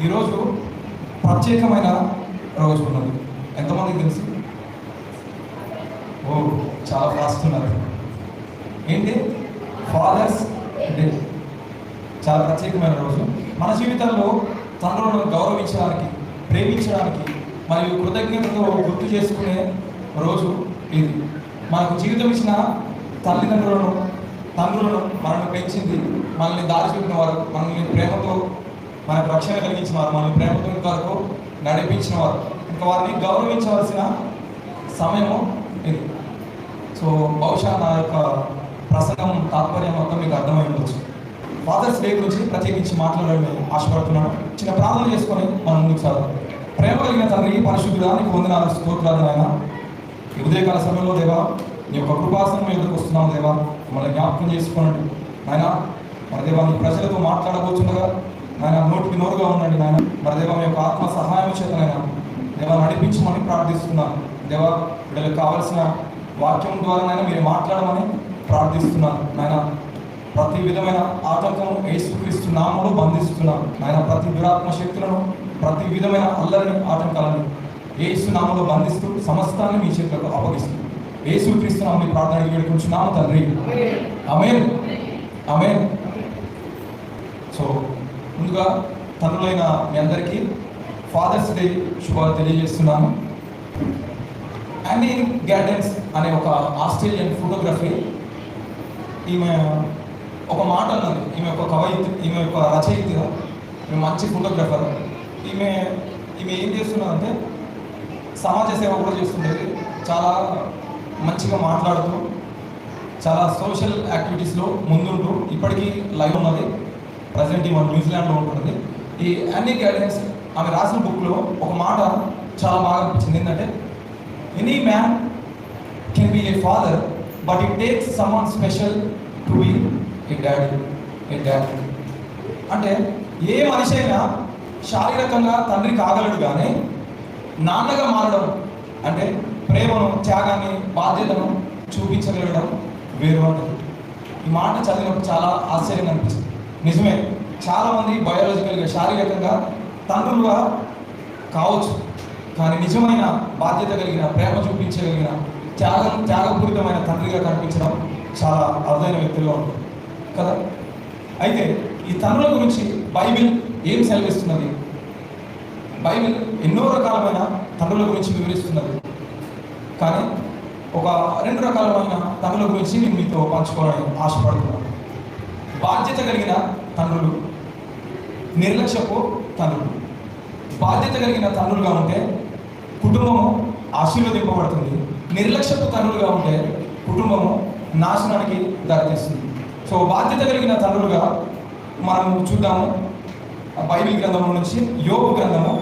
ఈరోజు ప్రత్యేకమైన రోజు ఉన్నది. ఎంతమందికి తెలుసు? ఓ, చాలా ఫాస్ట్ ఉన్నారు. ఏంటి? Father's day. చాలా ప్రత్యేకమైన రోజు. మన జీవితంలో తండ్రులను గౌరవించడానికి, ప్రేమించడానికి మరియు కృతజ్ఞతతో గుర్తు చేసుకునే రోజు ఇది. మనకు జీవితం ఇచ్చిన తండ్రులను మనల్ని పెంచింది, మనల్ని దారి చూపిన వారు, మనల్ని ప్రేమతో మనకు రక్షణ కలిగించిన వారు, మనల్ని ప్రేమతో ఇంతవరకు నడిపించిన వారు, ఇంకా వారిని గౌరవించవలసిన సమయము ఇది. సో బహుశా నా యొక్క ప్రసంగం తాత్పర్యం మొత్తం మీకు అర్థమై ఉండొచ్చు. ఫాదర్స్ డే గురించి ప్రత్యేకించి మాట్లాడాలని ఆశపడుతున్నాను. చిన్న ప్రార్థన చేసుకొని మనం ముందుకు సాగుతాం. ప్రేమ కలిగిన తండ్రి, పరిశుద్ధుడా, నీకు వందనాలు, స్తోత్రాలు నాయన. ఈ ఉదయకాల సమయంలో దేవా, నీ యొక్క కృపాసనం ఎదురుకు వస్తున్నాము దేవా. మమ్మల్ని జ్ఞాపకం చేసుకోండి నాయన. మరి దేవా, నీ ప్రజలతో మాట్లాడబోతుండగా నాయన నోటికి నోరుగా ఉండండి నాయన. మరి దేవా, మీ యొక్క ఆత్మ సహాయం చేత నాయన దేవా నడిపించమని ప్రార్థిస్తున్నాను దేవా. వీళ్ళకి కావలసిన వాక్యం ద్వారానైనా మీరు మాట్లాడమని ప్రార్థిస్తున్నాను నాయన. ప్రతి విధమైన ఆటంకం యేసుక్రీస్తు నామములో బంధిస్తున్నాను నాయన. ప్రతి దురాత్మ శక్తులను, ప్రతి విధమైన అల్లరిని, ఆటంకాలను యేసు నామములో బంధిస్తూ సమస్తాన్ని మీ చేతులకు అప్పగిస్తూ యేసుక్రీస్తు నామములో ప్రార్థన వేడుకుంటున్నాము తండ్రి. ఆమేన్, ఆమేన్. సో ముందుగా తండ్రులైన మీ అందరికీ ఫాదర్స్ డే శుభాలు తెలియజేస్తున్నాను. యానీ గ్యాడెన్స్ అనే ఒక ఆస్ట్రేలియన్ ఫోటోగ్రఫీ, ఈమె ఒక మాట అన్నది. ఈమె ఒక కవయిత్రి, ఈమె ఒక రచయిత, ఈమె మంచి ఫోటోగ్రాఫర్. ఈమె ఏం చేస్తున్నదంటే సమాజ సేవ కూడా చేస్తుంటుంది. చాలా మంచిగా మాట్లాడుతూ, చాలా సోషల్ యాక్టివిటీస్లో ముందుంటూ ఇప్పటికీ లైవ్ ఉన్నది. ప్రజెంట్ ఈమె న్యూజిలాండ్లో ఉంటుంది. ఈ యానీ గ్యాడెన్స్ ఆమె రాసిన బుక్లో ఒక మాట చాలా బాగా అనిపించింది. ఏంటంటే, any man can be A father, but it takes someone special to be A daddy. అంటే ఏ మనిషి అయినా శారీరకంగా తండ్రి కాగలడు, కానీ నాన్నగా మారడం అంటే ప్రేమను, త్యాగాన్ని, బాధ్యతను చూపించగలగడం వేరు ఉంటుంది. ఈ మాట చదివినప్పుడు చాలా ఆశ్చర్యంగా అనిపిస్తుంది. నిజమే, చాలామంది బయాలజికల్గా, శారీరకంగా తండ్రులుగా కావచ్చు, కానీ నిజమైన బాధ్యత కలిగిన, ప్రేమ చూపించగలిగిన, త్యాగపూరితమైన తండ్రిగా కనిపించడం చాలా అరుదైన వ్యక్తులుగా ఉంటుంది కదా. అయితే ఈ తండ్రుల గురించి బైబిల్ ఏం సెలవిస్తున్నది? బైబిల్ ఎన్నో రకాలమైన తండ్రుల గురించి వివరిస్తున్నది, కానీ ఒక 2 రకాలమైన తండ్రుల గురించి నేను మీతో పంచుకోవాలని ఆశపడుతున్నాను. బాధ్యత కలిగిన తండ్రులు, నిర్లక్ష్యపు తండ్రులు. బాధ్యత కలిగిన తండ్రులుగా ఉంటే కుటుంబము ఆశీర్వదింపబడుతుంది. నిర్లక్ష్యపు తండ్రులుగా ఉంటే కుటుంబము నాశనానికి దారితీస్తుంది. సో బాధ్యత కలిగిన తండ్రులుగా మనము చూద్దాము బైబిల్ గ్రంథము నుంచి యోబు గ్రంథము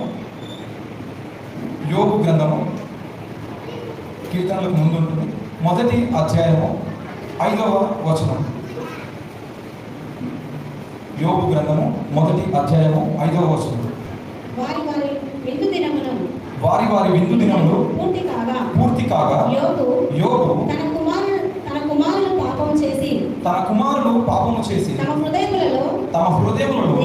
కీర్తనలకు ముందు ఉంటుంది. 1వ అధ్యాయము 5వ వచనం. యోబు గ్రంథము 1వ అధ్యాయము 5వ వచనం. వారి వారి విందు దినములు పూర్తి కాగా యోబు తన కుమారులు పాపము చేసి తమ హృదయములలో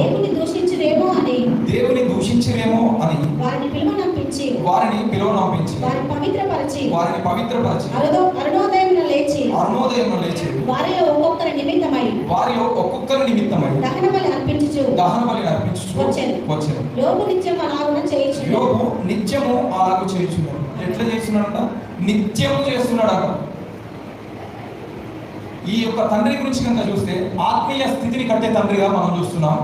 దేవుని దూషించిరేమో అని వారిని పిలువనంపించి వారిని పవిత్రపరిచి అరుణోదయమున లేచి వారిలో ఒక్కొక్కరి నిమిత్తమై దహన బలి అర్పించుచు వచ్చెను. యోబు నిత్యము అలాగ చేయుచున్నాడు. ఎట్లా చేస్తున్నాడంట? నిత్యము చేస్తున్నాడట. ఈ యొక్క తండ్రి గురించి కనుక చూస్తే ఆత్మీయ స్థితిని కట్టే తండ్రిగా మనం చూస్తున్నాం.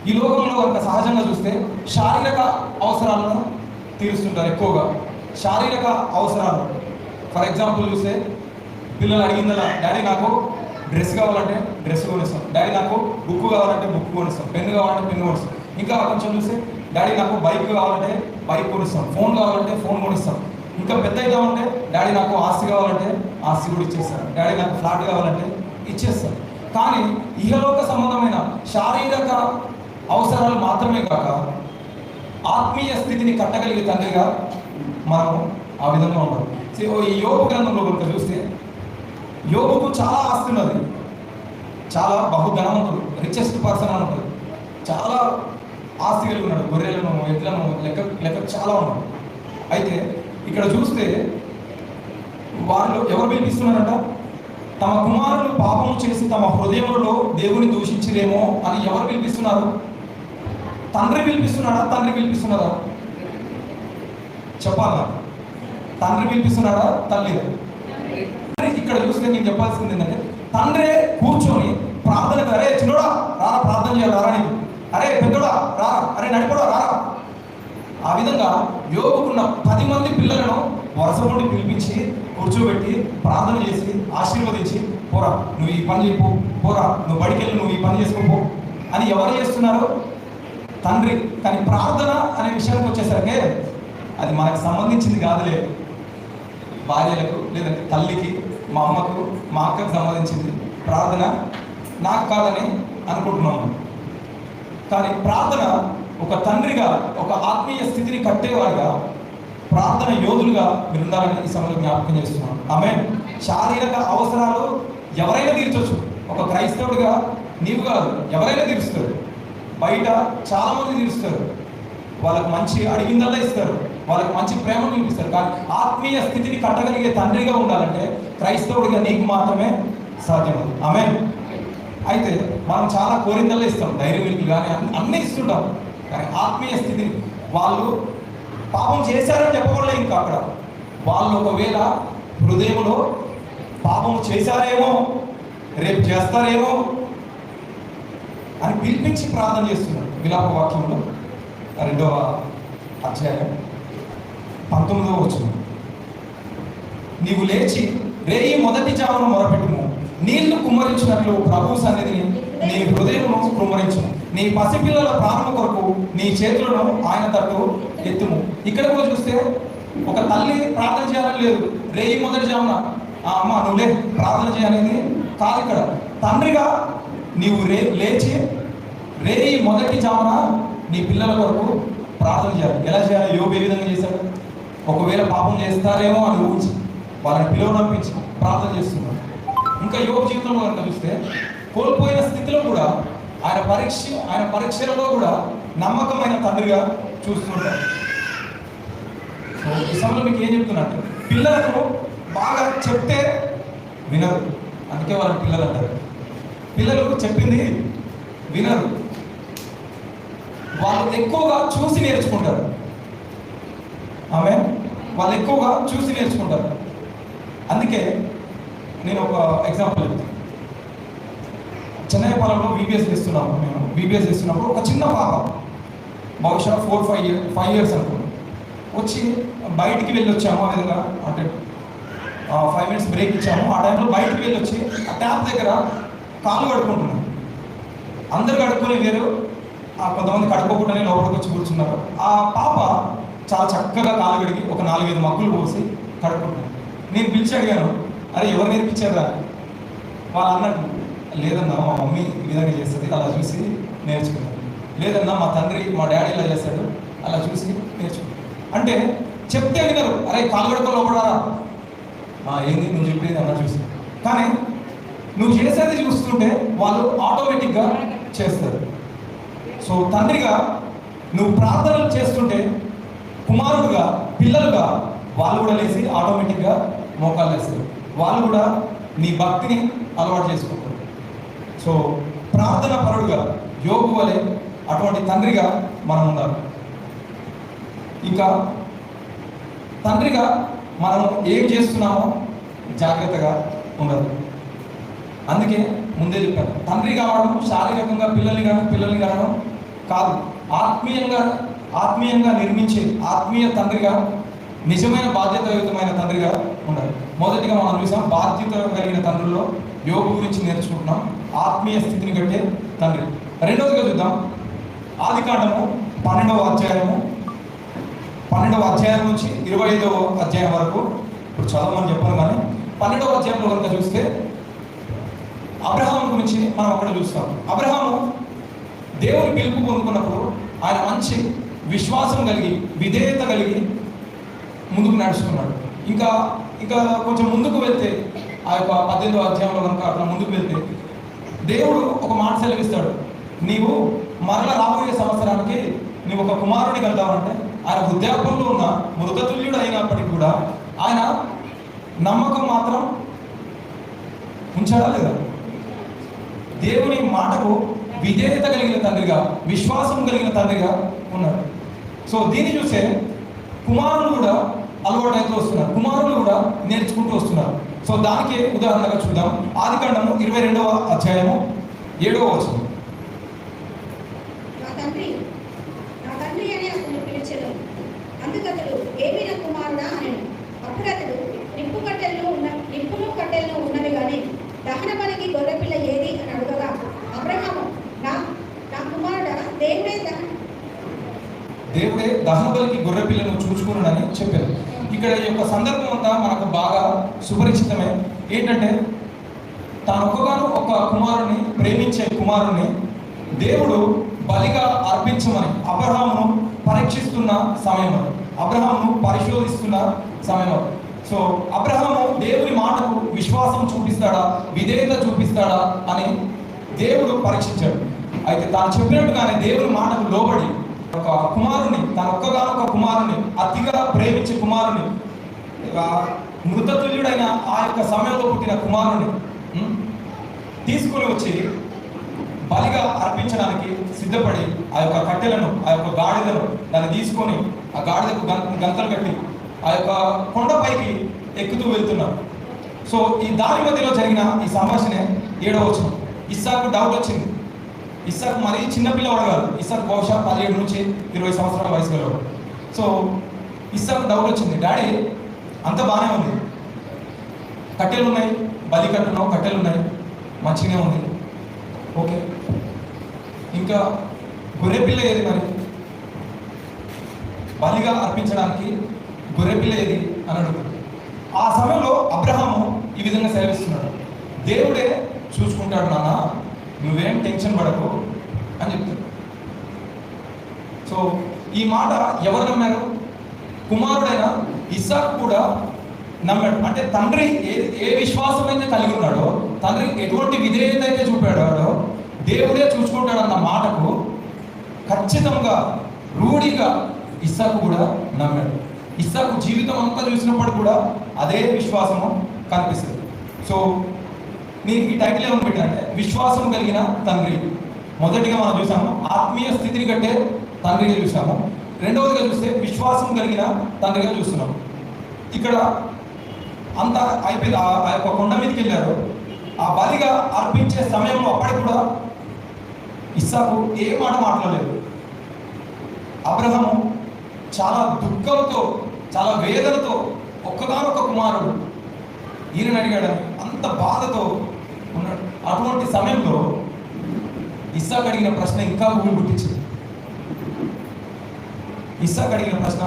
ఈ లోకంలో కనుక సహజంగా చూస్తే శారీరక అవసరాలను తీరుస్తుంటారు ఎక్కువగా. శారీరక అవసరాలు, ఫర్ ఎగ్జాంపుల్ చూస్తే పిల్లలు అడిగిందలా, డాడీ నాకు డ్రెస్ కావాలంటే డ్రెస్ కొనిస్తాం, డాడీ నాకు బుక్ కావాలంటే బుక్ కొనిస్తాం, పెన్ను కావాలంటే పెన్ను కొనిస్తాం. ఇంకా కొంచెం చూస్తే డాడీ నాకు బైక్ కావాలంటే బైక్ కొనిస్తాం, ఫోన్ కావాలంటే ఫోన్ కొనిస్తాం. ఇంకా పెద్ద ఇద్దామంటే డాడీ నాకు ఆస్తి కావాలంటే ఆస్తి కూడా ఇచ్చేస్తారు, డాడీ నాకు ఫ్లాట్ కావాలంటే ఇచ్చేస్తారు. కానీ ఇహలోక సంబంధమైన శారీరక అవసరాలు మాత్రమే కాక ఆత్మీయ స్థితిని కట్టగలిగే తండ్రిగా మనం ఆ విధంగా ఉన్నాం. ఈ యోబు గ్రంథంలో కనుక చూస్తే యోబుకు చాలా ఆస్తి ఉన్నది, చాలా బహుధనవంతుడు, రిచెస్ట్ పర్సన్ అని ఉంటుంది. చాలా ఆస్తి కలిగి ఉన్నాడు, గొర్రెలను, ఎడ్లను, లెక్క చాలా ఉన్నాడు. అయితే ఇక్కడ చూస్తే వాళ్ళు ఎవరు పిలిపిస్తున్నారంట? తమ కుమారులు పాపము చేసి తమ హృదయంలో దేవుని దూషించలేమో అని ఎవరు పిలిపిస్తున్నారు? తండ్రి పిలిపిస్తున్నాడా? తండ్రి పిలిపిస్తున్నారా? చెప్పాలా? తండ్రి పిలిపిస్తున్నాడా? తల్లి? ఇక్కడ చూస్తే నేను చెప్పాల్సింది ఏంటంటే, తండ్రే కూర్చొని ప్రార్థనకు, అరే చిన్నోడా రారా ప్రార్థన చేయాలి, రారా నీకు, అరే పెద్దోడా రారా, అరే నడిపోడా రారా. ఆ విధంగా యోగుకున్న 10 మంది పిల్లలను వరుస నుండి పిలిపించి కూర్చోబెట్టి ప్రార్థన చేసి ఆశీర్వదించి, పోరా నువ్వు ఈ పని చెప్పు, పోరా నువ్వు బడికి వెళ్ళి నువ్వు ఈ పని చేసుకోపో అని ఎవరు చేస్తున్నారు? తండ్రి. కానీ ప్రార్థన అనే విషయానికి వచ్చేసరికి అది మనకు సంబంధించింది కాదులే, భార్యలకు లేదంటే తల్లికి, మా అమ్మకు, మా అక్కకు సంబంధించింది ప్రార్థన, నాకు కాదని అనుకుంటున్నాము. కానీ ప్రార్థన ఒక తండ్రిగా, ఒక ఆత్మీయ స్థితిని కట్టేవాడుగా, ప్రార్థన యోధులుగా మీరు ఉండాలని ఈ సమయంలో జ్ఞాపకం చేస్తున్నాను. ఆమేన్. శారీరక అవసరాలు ఎవరైనా తీర్చొచ్చు. ఒక క్రైస్తవుడిగా నీవు కాదు, ఎవరైనా తీరుస్తారు. బయట చాలామంది తీరుస్తారు, వాళ్ళకు మంచి అడిగిందల్లా ఇస్తారు, వాళ్ళకి మంచి ప్రేమను చూపిస్తారు. కానీ ఆత్మీయ స్థితిని కట్టగలిగే తండ్రిగా ఉండాలంటే క్రైస్తవుడిగా నీకు మాత్రమే సాధ్యం. ఆమేన్. అయితే మనం చాలా కోరిందల్లా ఇస్తాం, ధైర్యం వీళ్ళకి కానీ అన్నీ ఇస్తుంటాం. కానీ ఆత్మీయ స్థితిని వాళ్ళు పాపం చేశారని చెప్పకూడదు. ఇంకా అక్కడ వాళ్ళు ఒకవేళ హృదయంలో పాపం చేశారేమో, రేపు చేస్తారేమో అని పిలిపించి ప్రార్థన చేస్తున్నాడు. విలాప వాక్యంలో 2వ అధ్యాయం 19వ వచనం, నీవు లేచి రేయి మొదటి జామున మొరపెట్టుము, నీళ్లు కుమ్మరించినట్లు ప్రభు సన్నిధిని నీ హృదయమును కుమ్మరించుము, నీ పసిపిల్లల ప్రాణము కొరకు నీ చేతులను ఆయన తట్టు ఎత్తుము. ఇక్కడ కూడా చూస్తే ఒక తల్లి ప్రార్థన చేయాలని లేదు, రేయి మొదటి జామున అమ్మ నువ్వులే ప్రార్థన చేయాలని కాదు. ఇక్కడ తండ్రిగా నీవు లేచి రేయి మొదటి జామున నీ పిల్లల కొరకు ప్రార్థన చేయాలి. ఎలా చేయాలి? యోబు ఏ విధంగా చేశాడు? ఒకవేళ పాపం చేస్తారేమో అని ఊహించి వాళ్ళని పిలువనంపించి ప్రార్థన చేస్తున్నాడు. ఇంకా యోబు జీవితంలో కనుక చూస్తే కోల్పోయిన స్థితిలో కూడా ఆయన పరీక్షలలో కూడా నమ్మకమైన తండ్రిగా చూస్తుంటాడు. సో ఈ సమయంలో మీకు ఏం చెప్తున్నట్టు, పిల్లలకు బాగా చెప్తే వినరు, అందుకే వాళ్ళని పిల్లలు అంటారు. పిల్లలకు చెప్పింది వినరు, వాళ్ళు ఎక్కువగా చూసి నేర్చుకుంటారు. వాళ్ళు ఎక్కువగా చూసి నేర్చుకుంటారు. అందుకే నేను ఒక ఎగ్జాంపుల్ చెప్తాను. చెన్నైపాలెంలో VBS చేస్తున్నాము. మేము VBS చేస్తున్నప్పుడు ఒక చిన్న పాప, బహుశా 4-5 ఇయర్స్ అనుకున్నాను, వచ్చి బయటికి వెళ్ళి వచ్చాము. ఆ విధంగా అంటే 5 minutes బ్రేక్ ఇచ్చాము. ఆ టైంలో బయటికి వెళ్ళి వచ్చి ఆ ట్యాప్ దగ్గర కాళ్ళు కడుక్కుంటున్నాను. అందరు కడుక్కొని వేరు, కొంతమంది కడుక్కోకుండానే లోపలికి వచ్చి కూర్చున్నారు. ఆ పాప చాలా చక్కగా కాలు కడిగి ఒక 4-5 మగ్గులు పోసి కడుక్కుంటున్నాను. నేను పిలిచి అడిగాను, అరే ఎవరు నేర్పించారా? వాళ్ళు అన్నట్టు, లేదన్నా మా మమ్మీ ఈ విధంగా చేస్తుంది, అలా చూసి నేర్చుకున్నాను. లేదన్నా మా తండ్రి మా డాడీ ఇలా చేస్తాడు, అలా చూసి నేర్చుకున్నాను. అంటే చెప్తే వినరు, అరే కాలు కడుక్కో లోపడారా, ఏంది నువ్వు చెప్పేది అన్న చూసి. కానీ నువ్వు చేసేది చూస్తుంటే వాళ్ళు ఆటోమేటిక్గా చేస్తారు. సో తండ్రిగా నువ్వు ప్రార్థనలు చేస్తుంటే కుమారుడుగా, పిల్లలుగా వాళ్ళు కూడా లేచి ఆటోమేటిక్గా మోకాలు వేస్తారు. వాళ్ళు కూడా నీ భక్తిని అలవాటు చేసుకుంటారు. సో ప్రార్థన పరుడుగా యోగు వలె అటువంటి తండ్రిగా మనం ఉండాలి. ఇంకా తండ్రిగా మనం ఏం చేస్తున్నామో జాగ్రత్తగా ఉండదు. అందుకే ముందే చెప్పాను, తండ్రి కావడం శారీరకంగా పిల్లల్ని కావడం కాదు, ఆత్మీయంగా నిర్మించే ఆత్మీయ తండ్రిగా, నిజమైన బాధ్యతాయుతమైన తండ్రిగా ఉండాలి. మొదటిగా మనం చూసాం, బాధ్యత కలిగిన తండ్రుల్లో యోగు గురించి నేర్చుకుంటున్నాం, ఆత్మీయ స్థితిని కట్టే తండ్రి. రెండవదిగా చూద్దాం, ఆదికాండము 12వ అధ్యాయం నుంచి 25వ అధ్యాయం వరకు. ఇప్పుడు చదవమని చెప్పాను, కానీ 12వ అధ్యాయంలో కనుక చూస్తే అబ్రహాము గురించి మనం అక్కడ చూస్తాం. అబ్రహాము దేవుని పిలుపు పొందుకున్నప్పుడు ఆయన మంచి విశ్వాసం కలిగి, విధేయత కలిగి ముందుకు నడుచుకున్నాడు. ఇంకా కొంచెం ముందుకు వెళ్తే ఆ యొక్క 18వ అధ్యాయంలో కనుక అట్లా ముందుకు వెళ్తే దేవుడు ఒక మాట సెలవిస్తాడు, నీవు మరల రాబోయే సంవత్సరానికి నువ్వు ఒక కుమారుని కలుగుతావంటే ఆయన వృద్ధాప్యంలో ఉన్న మృతతుల్యుడు అయినప్పటికీ కూడా ఆయన నమ్మకం మాత్రం ఉంచాడా లేదా? దేవుని మాటకు విధేయత కలిగిన తండ్రిగా, విశ్వాసం కలిగిన తండ్రిగా ఉన్నాడు. సో దీన్ని చూసే కుమారులు కూడా అలవాటైతే వస్తున్నారు, కుమారులు కూడా నేర్చుకుంటూ వస్తున్నారు. సో దానికి ఉదాహరణగా చూద్దాం. ఆదికాండము 22వ అధ్యాయము 7వ వచనం. నా తండ్రి అని అతను పిలిచెను. అందుకతడు ఏమి నా కుమారుడా అనెను. అప్పుడు అతడు నిప్పును కట్టెలను ఉన్నవి కానీ దహన బలికి గొర్రెపిల్ల ఏది అని అడగగా అబ్రహాము నా కుమారుడా దేవుడే దహన బలికి గొర్రె పిల్లను చూసుకున్నాడని చెప్పారు. ఇక్కడ ఈ యొక్క సందర్భం అంతా మనకు బాగా సుపరిచితమే. ఏంటంటే తానొక్కగాను ఒక కుమారుని, ప్రేమించే కుమారుని దేవుడు బలిగా అర్పించమని అబ్రహామును పరీక్షిస్తున్న సమయం, అబ్రహామును పరిశోధిస్తున్న సమయం. సో అబ్రహాము దేవుని మాటకు విశ్వాసం చూపిస్తాడా, విధేయత చూపిస్తాడా అని దేవుడు పరీక్షించాడు. అయితే తాను చెప్పినట్టుగానే దేవుని మాటకు లోబడి ఒక కుమారుని, తన ఒక్కగానొక కుమారుని, అతిగా ప్రేమించే కుమారుని, మృతతుల్యుడైన ఆ యొక్క సమయంలో పుట్టిన కుమారుని తీసుకుని వచ్చి బలిగా అర్పించడానికి సిద్ధపడి ఆ యొక్క కట్టెలను, ఆ యొక్క గాడిదను దాన్ని తీసుకొని ఆ గాడిదకు గంతలు కట్టి ఆ యొక్క కొండపైకి ఎక్కుతూ వెళ్తున్నారు. సో ఈ దారి మధ్యలో జరిగిన ఈ సంభాషణ 7వ వచనం. ఇస్సాకు డౌట్ వచ్చింది. ఇస్సాకు మరీ చిన్నపిల్లవాడు కాదు. ఇస్సాకు బహుశా 17 నుంచి 20 సంవత్సరాల వయసు గలవాడు. సో ఇస్సాకు డౌట్ వచ్చింది. డాడీ అంత బాగానే ఉంది, కట్టెలు ఉన్నాయి, బలి కట్టున్నావు, కట్టెలు ఉన్నాయి, మంచిగానే ఉంది, ఓకే, ఇంకా గొర్రెపిల్ల ఏది మరి, బలిగా అర్పించడానికి గొర్రెపిల్ల ఏది అని అడుగుతుంది. ఆ సమయంలో అబ్రహాము ఈ విధంగా సెలవిస్తున్నాడు, దేవుడే చూసుకుంటాడు నాన్న, నువ్వేం టెన్షన్ పడకు అని చెప్తాడు. సో ఈ మాట ఎవరు నమ్మారు? కుమారుడైన ఇస్సాకు కూడా నమ్మాడు. అంటే తండ్రి ఏ విశ్వాసం అయితే కలిగి ఉన్నాడో, తండ్రి ఎటువంటి విధేయత అయితే చూపాడో, దేవుడే చూసుకుంటాడు అన్న మాటకు ఖచ్చితంగా రూఢిగా ఇస్సాకు కూడా నమ్మాడు. ఇస్సాకు జీవితం అంతా చూసినప్పుడు కూడా అదే విశ్వాసము కనిపిస్తుంది. సో నేను ఈ టైటిల్ ఏమని పెట్టానంటే విశ్వాసం కలిగిన తండ్రి. మొదటిగా మనం చూసాము ఆత్మీయ స్థితిని కట్టే తండ్రిగా చూసాము. రెండవదిగా చూస్తే విశ్వాసం కలిగిన తండ్రిగా చూస్తున్నాము. ఇక్కడ అంతా అయిపోయింది. ఆ యొక్క కొండ మీదకి వెళ్ళారు. ఆ బలిగా అర్పించే సమయంలో అప్పటికి కూడా ఇస్సాకు ఏ మాట మాట్లాడలేదు. అబ్రహాము చాలా దుఃఖంతో, చాలా వేదనతో, ఒక్కగానొక్క కుమారుడు ఈయనని అడిగాడు, అంత బాధతో ఉన్నాడు. అటువంటి సమయంలో ఇస్సాకు అడిగిన ప్రశ్న ఇంకా గుబులు పుట్టించింది. ఇస్సాకు అడిగిన ప్రశ్న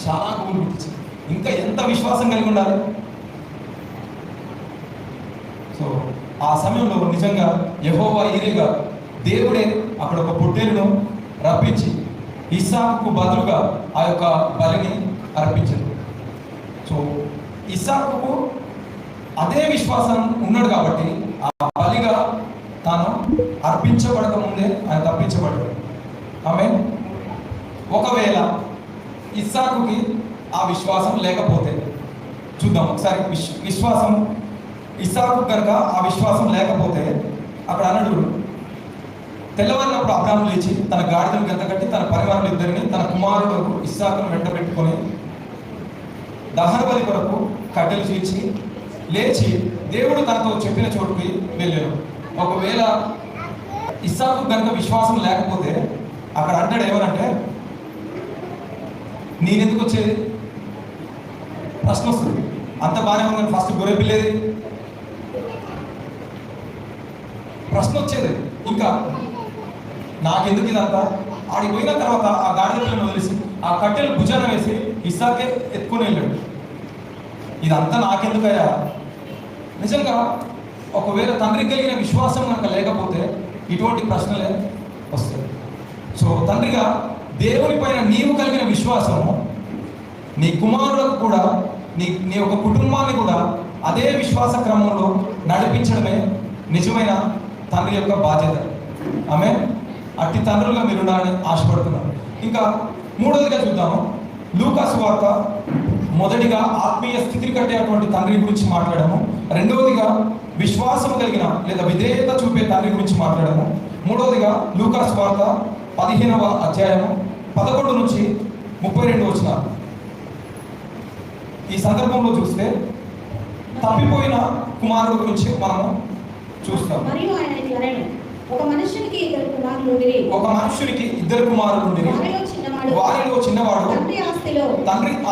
చాలా గుబులు పుట్టించింది. ఇంకా ఎంత విశ్వాసం కలిగి ఉండాలి? సో ఆ సమయంలో నిజంగా యెహోవా ఈరేగా దేవుడే అక్కడ ఒక పొట్టేలును రప్పించి ఇస్సాకుకు బదులుగా ఆ యొక్క బలిని అర్పించాడు. సో ఇస్సాకుకు అదే విశ్వాసం ఉన్నాడు కాబట్టి ఆ బలిగా తాను అర్పించబడక ముందే ఆయన తప్పించబడ్డాడు. ఆమేన్. ఒకవేళ ఇస్సాకుకి ఆ విశ్వాసం లేకపోతే చూద్దాం ఒకసారి. విశ్వాసం ఇస్సాకు కనుక ఆ విశ్వాసం లేకపోతే అక్కడ అన్నాడు, తెల్లవారినప్పుడు అబ్రాహాము లేచి తన గాడిదను గంత కట్టి తన పరివారం ఇద్దరిని తన కుమారుడు ఇస్సాకును వెంట పెట్టుకొని దహన బలి కొరకు కట్టెలు చీల్చి లేచి దేవుడు తనతో చెప్పిన చోటుకి వెళ్ళాను. ఒకవేళ ఇస్సాకు కనుక విశ్వాసం లేకపోతే అక్కడ అంటాడు ఏమనంటే, నేనెందుకు వచ్చేది ప్రశ్న వస్తుంది. అంత బాగానే ఉంది, ఫస్ట్ గొర్రె పిల్లేది ప్రశ్న వచ్చేది. ఇంకా నాకెందుకు ఇదంతా? ఆడికి పోయిన తర్వాత ఆ గాడిద పిల్లను వదిలేసి ఆ కట్టెలు భుజాన వేసి ఇస్సాకే ఎత్తుకొని వెళ్ళాడు. ఇదంతా నాకెందుకయ్యా? నిజంగా ఒకవేళ తండ్రికి కలిగిన విశ్వాసం కనుక లేకపోతే ఇటువంటి ప్రశ్నలే వస్తాయి. సో తండ్రిగా దేవుని పైన నీవు కలిగిన విశ్వాసము నీ కుమారులకు కూడా, నీ యొక్క కుటుంబాన్ని కూడా అదే విశ్వాస క్రమంలో నడిపించడమే నిజమైన తండ్రి యొక్క బాధ్యత. ఆమేన్. అట్టి తండ్రులుగా మీరు ఉండాలని ఆశపడుతున్నాను. ఇంకా మూడవదిగా చూద్దాము. లూకా సువార్త మొదటిగా ఆత్మీయ స్థితిని కట్టేటువంటి తండ్రి గురించి మాట్లాడాము. రెండవదిగా విశ్వాసం కలిగిన లేదా విధేయత చూపే తండ్రి గురించి మాట్లాడాము. మూడవదిగా లూకా సువార్త 15వ అధ్యాయము 11 నుంచి 32 వచనాలు. ఈ సందర్భంలో చూస్తే తప్పిపోయిన కుమారుడు గురించి మనము చూస్తాం. మరియు ఆయన ఇట్లా అనెను, ఒక మనుషునికి ఇద్దరు కుమారులు ఉండిరి. ఒక మనుషునికి ఇద్దరు కుమారులు ఉండిరి. వారిలో చిన్నవాడు తండ్రి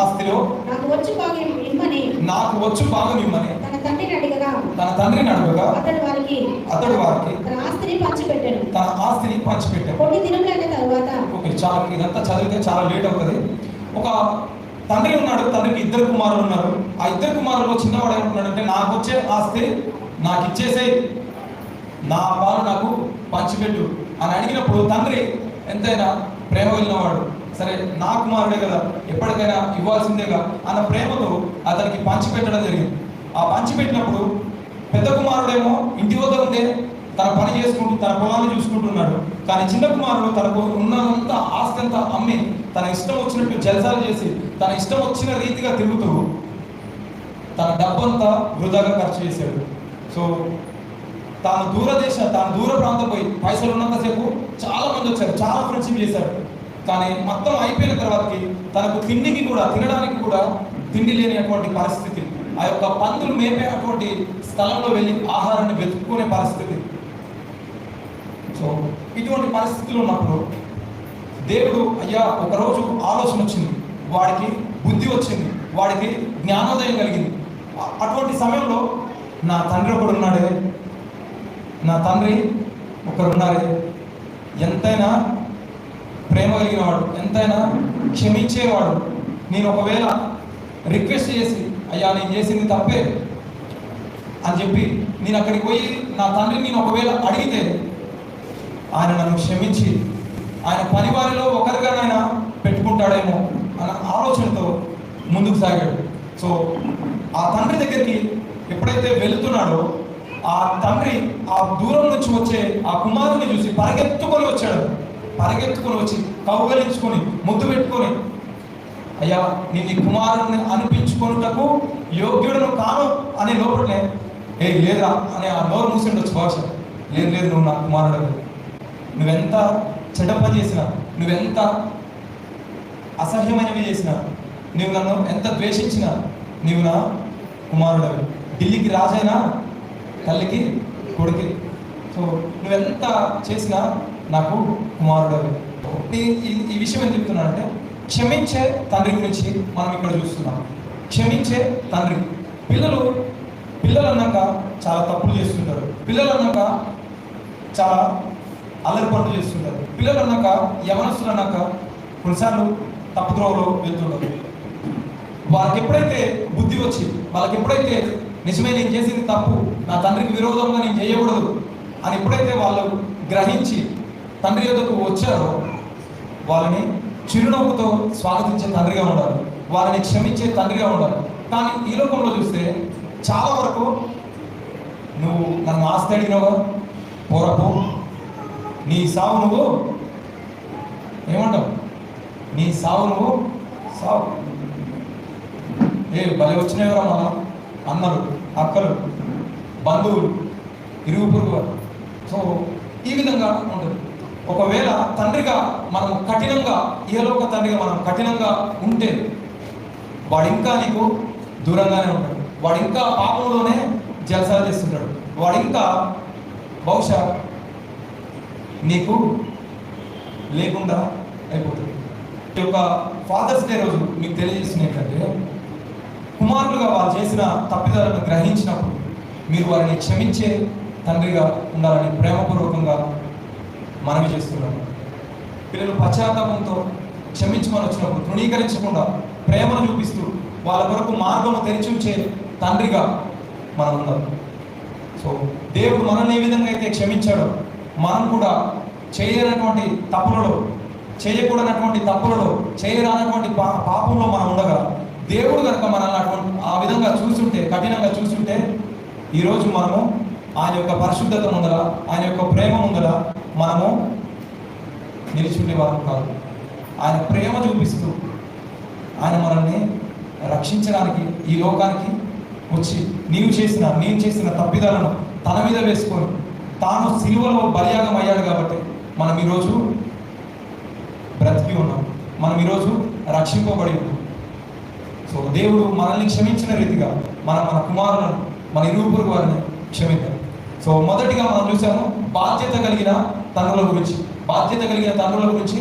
ఆస్తిలో నాకు వచ్చు భాగం ఇమ్మని తన తండ్రిని అడగగా అతడు వారికి తన ఆస్తిని పంచిపెట్టాడు. కొన్ని దినములైన తరువాత ఓకే, చాలా ఇదంతా చదివితే చాలా లేట్ అవుతుంది. ఒక తండ్రి ఉన్నాడు, తండ్రికి ఇద్దరు కుమారులు ఉన్నారు. ఆ ఇద్దరు కుమారుల్లో చిన్నవాడు ఏమంటున్నాడంటే, నాకు వచ్చే ఆస్తి నాకు ఇచ్చేసేయి, నా పాలు నాకు పంచిపెట్టు అని అడిగినప్పుడు తండ్రి ఎంతైనా ప్రేమ వెళ్ళినవాడు, సరే నా కుమారుడే కదా ఎప్పటికైనా ఇవ్వాల్సిందేగా అన్న ప్రేమతో అతనికి పంచిపెట్టడం జరిగింది. ఆ పంచిపెట్టినప్పుడు పెద్ద కుమారుడేమో ఇంటి వద్ద ఉండే తన పని చేసుకుంటూ తన పొలాన్ని చూసుకుంటున్నాడు. కానీ చిన్న కుమారుడు తనకు ఉన్నంత ఆస్తి అంతా అమ్మి తన ఇష్టం వచ్చినట్టు జలసాలు చేసి తన ఇష్టం వచ్చిన రీతిగా తిరుగుతూ తన డబ్బంతా వృధాగా ఖర్చు చేశాడు. సో తాను దూర ప్రాంతం పోయి పైసలు ఉన్నంతసేపు చాలా మంది వచ్చారు, చాలా ఫ్రెండ్షిప్ చేశాడు. కానీ మొత్తం అయిపోయిన తర్వాతకి తనకు తినడానికి కూడా తిండి లేనటువంటి పరిస్థితి, ఆ యొక్క పందులు మేపే అటువంటి స్థలంలో వెళ్ళి ఆహారాన్ని వెతుక్కునే పరిస్థితి. సో ఇటువంటి పరిస్థితులు ఉన్నప్పుడు దేవుడు అయ్యా ఒకరోజు ఆలోచన వచ్చింది, వాడికి బుద్ధి వచ్చింది, వాడికి జ్ఞానోదయం కలిగింది. అటువంటి సమయంలో నా తండ్రి ఒకడున్నాడే, నా తండ్రి ఒకరున్నారే, ఎంతైనా ప్రేమ కలిగిన వాడు, ఎంతైనా క్షమించేవాడు. నేను ఒకవేళ రిక్వెస్ట్ చేసి అయ్యా నేను చేసింది తప్పే అని చెప్పి నేను అక్కడికి పోయి నా తండ్రిని నేను ఒకవేళ అడిగితే ఆయన నన్ను క్షమించి ఆయన పని వారిలో ఒకరిగానైనా పెట్టుకుంటాడేమో అన్న ఆలోచనతో ముందుకు సాగాడు. సో ఆ తండ్రి దగ్గరికి ఎప్పుడైతే వెళుతున్నాడో ఆ తండ్రి ఆ దూరం నుంచి వచ్చే ఆ కుమారుని చూసి పరిగెత్తుకొని వచ్చి కౌగలించుకొని ముద్దు పెట్టుకొని, అయ్యా నేను ఈ కుమారుని అనిపించుకొనుటకు యోగ్యుడను కాను అనే లోపలనే లేదా అనే ఆ నోరు మూసిండొచ్చు భాష. లేదు నువ్వు నా కుమారుడు, నువ్వెంత చెడ్డ పని చేసినా, నువ్వెంత అసహ్యమైనవి చేసినా, నువ్వు నన్ను ఎంత ద్వేషించినా నీవు నా కుమారుడవి. ఢిల్లీకి రాజైనా తల్లికి కొడుకి. సో నువ్వెంత చేసినా నాకు కుమారుడవి. ఈ విషయం ఏం చెప్తున్నానంటే, క్షమించే తండ్రి గురించి మనం ఇక్కడ చూస్తున్నాం. క్షమించే తండ్రి. పిల్లలు అన్నాక చాలా తప్పులు చేస్తుంటారు, పిల్లలు అన్నాక చాలా అల్లరి పనులు చేస్తుంటారు, పిల్లలు అన్నాక యవనస్తులు అన్నాక కొన్నిసార్లు తప్పుద్రోవలో వెళ్తుంటారు. వాళ్ళకి ఎప్పుడైతే బుద్ధి వచ్చి, వాళ్ళకి ఎప్పుడైతే నిజమే నేను చేసింది తప్పు, నా తండ్రికి విరోధంగా నేను చేయకూడదు అని ఎప్పుడైతే వాళ్ళు గ్రహించి తండ్రి యొద్దకు వచ్చారో వాళ్ళని చిరునవ్వుతో స్వాగతించే తండ్రిగా ఉండాలి, వాళ్ళని క్షమించే తండ్రిగా ఉండాలి. కానీ ఈ లోకంలో చూస్తే చాలా వరకు నువ్వు నన్ను ఆస్తి అడిగినావా, పోరపో, నీ సావు నువ్వు ఏమంటావు, నీ సావు నువ్వు సావు, భలే వచ్చినాయవరా మన అన్నలు, అక్కలు, బంధువులు, ఇరుగు పొరుగు. సో ఈ విధంగా ఉంటుంది. ఒకవేళ తండ్రిగా మనం కఠినంగా, ఇహలోక తండ్రిగా మనం కఠినంగా ఉంటే వాడు ఇంకా నీకు దూరంగానే ఉంటాడు, వాడు ఇంకా పాపంలోనే జలసాలు చేస్తుంటాడు, వాడు ఇంకా బహుశా నీకు లేకుండా అయిపోతుంది. ఈ యొక్క ఫాదర్స్ డే రోజు మీకు తెలియజేసిన ఏంటంటే, కుమారులుగా వాళ్ళు చేసిన తప్పిదాలను గ్రహించినప్పుడు మీరు వారిని క్షమించే తండ్రిగా ఉండాలని ప్రేమపూర్వకంగా మనవి చేస్తున్నాము. పిల్లలు పశ్చాత్తాపంతో క్షమించమని వచ్చినప్పుడు తృణీకరించకుండా ప్రేమను చూపిస్తూ వాళ్ళ కొరకు మార్గము తెరిచి ఉంచే తండ్రిగా మనం ఉందాం. సో దేవుడు మనల్ని ఏ విధంగా అయితే క్షమించాడో మనం కూడా చేయనటువంటి తప్పులలో, చేయకూడనటువంటి తప్పులలో, చేయరానటువంటి పాపంలో మనం ఉండగా దేవుడు కనుక మనల్ని ఆ విధంగా చూస్తుంటే, కఠినంగా చూస్తుంటే, ఈరోజు మనము ఆయన యొక్క పరిశుద్ధత ముందర, ఆయన యొక్క ప్రేమ ముందర మనము నిలిచి ఉండేవారు కాదు. ఆయన ప్రేమ చూపిస్తూ ఆయన మనల్ని రక్షించడానికి ఈ లోకానికి వచ్చి నేను చేసిన తప్పిదాలను తన మీద వేసుకొని తాను సిలువలో బలియాగం అయ్యాడు కాబట్టి మనం ఈరోజు బ్రతికి ఉన్నాం, మనం ఈరోజు రక్షింపబడి ఉన్నాం. సో దేవుడు మనల్ని క్షమించిన రీతిగా మన కుమారులను, మన ఇరువురు వారిని క్షమిద్దాం. సో మొదటిగా మనం చూసాము బాధ్యత కలిగిన తండ్రుల గురించి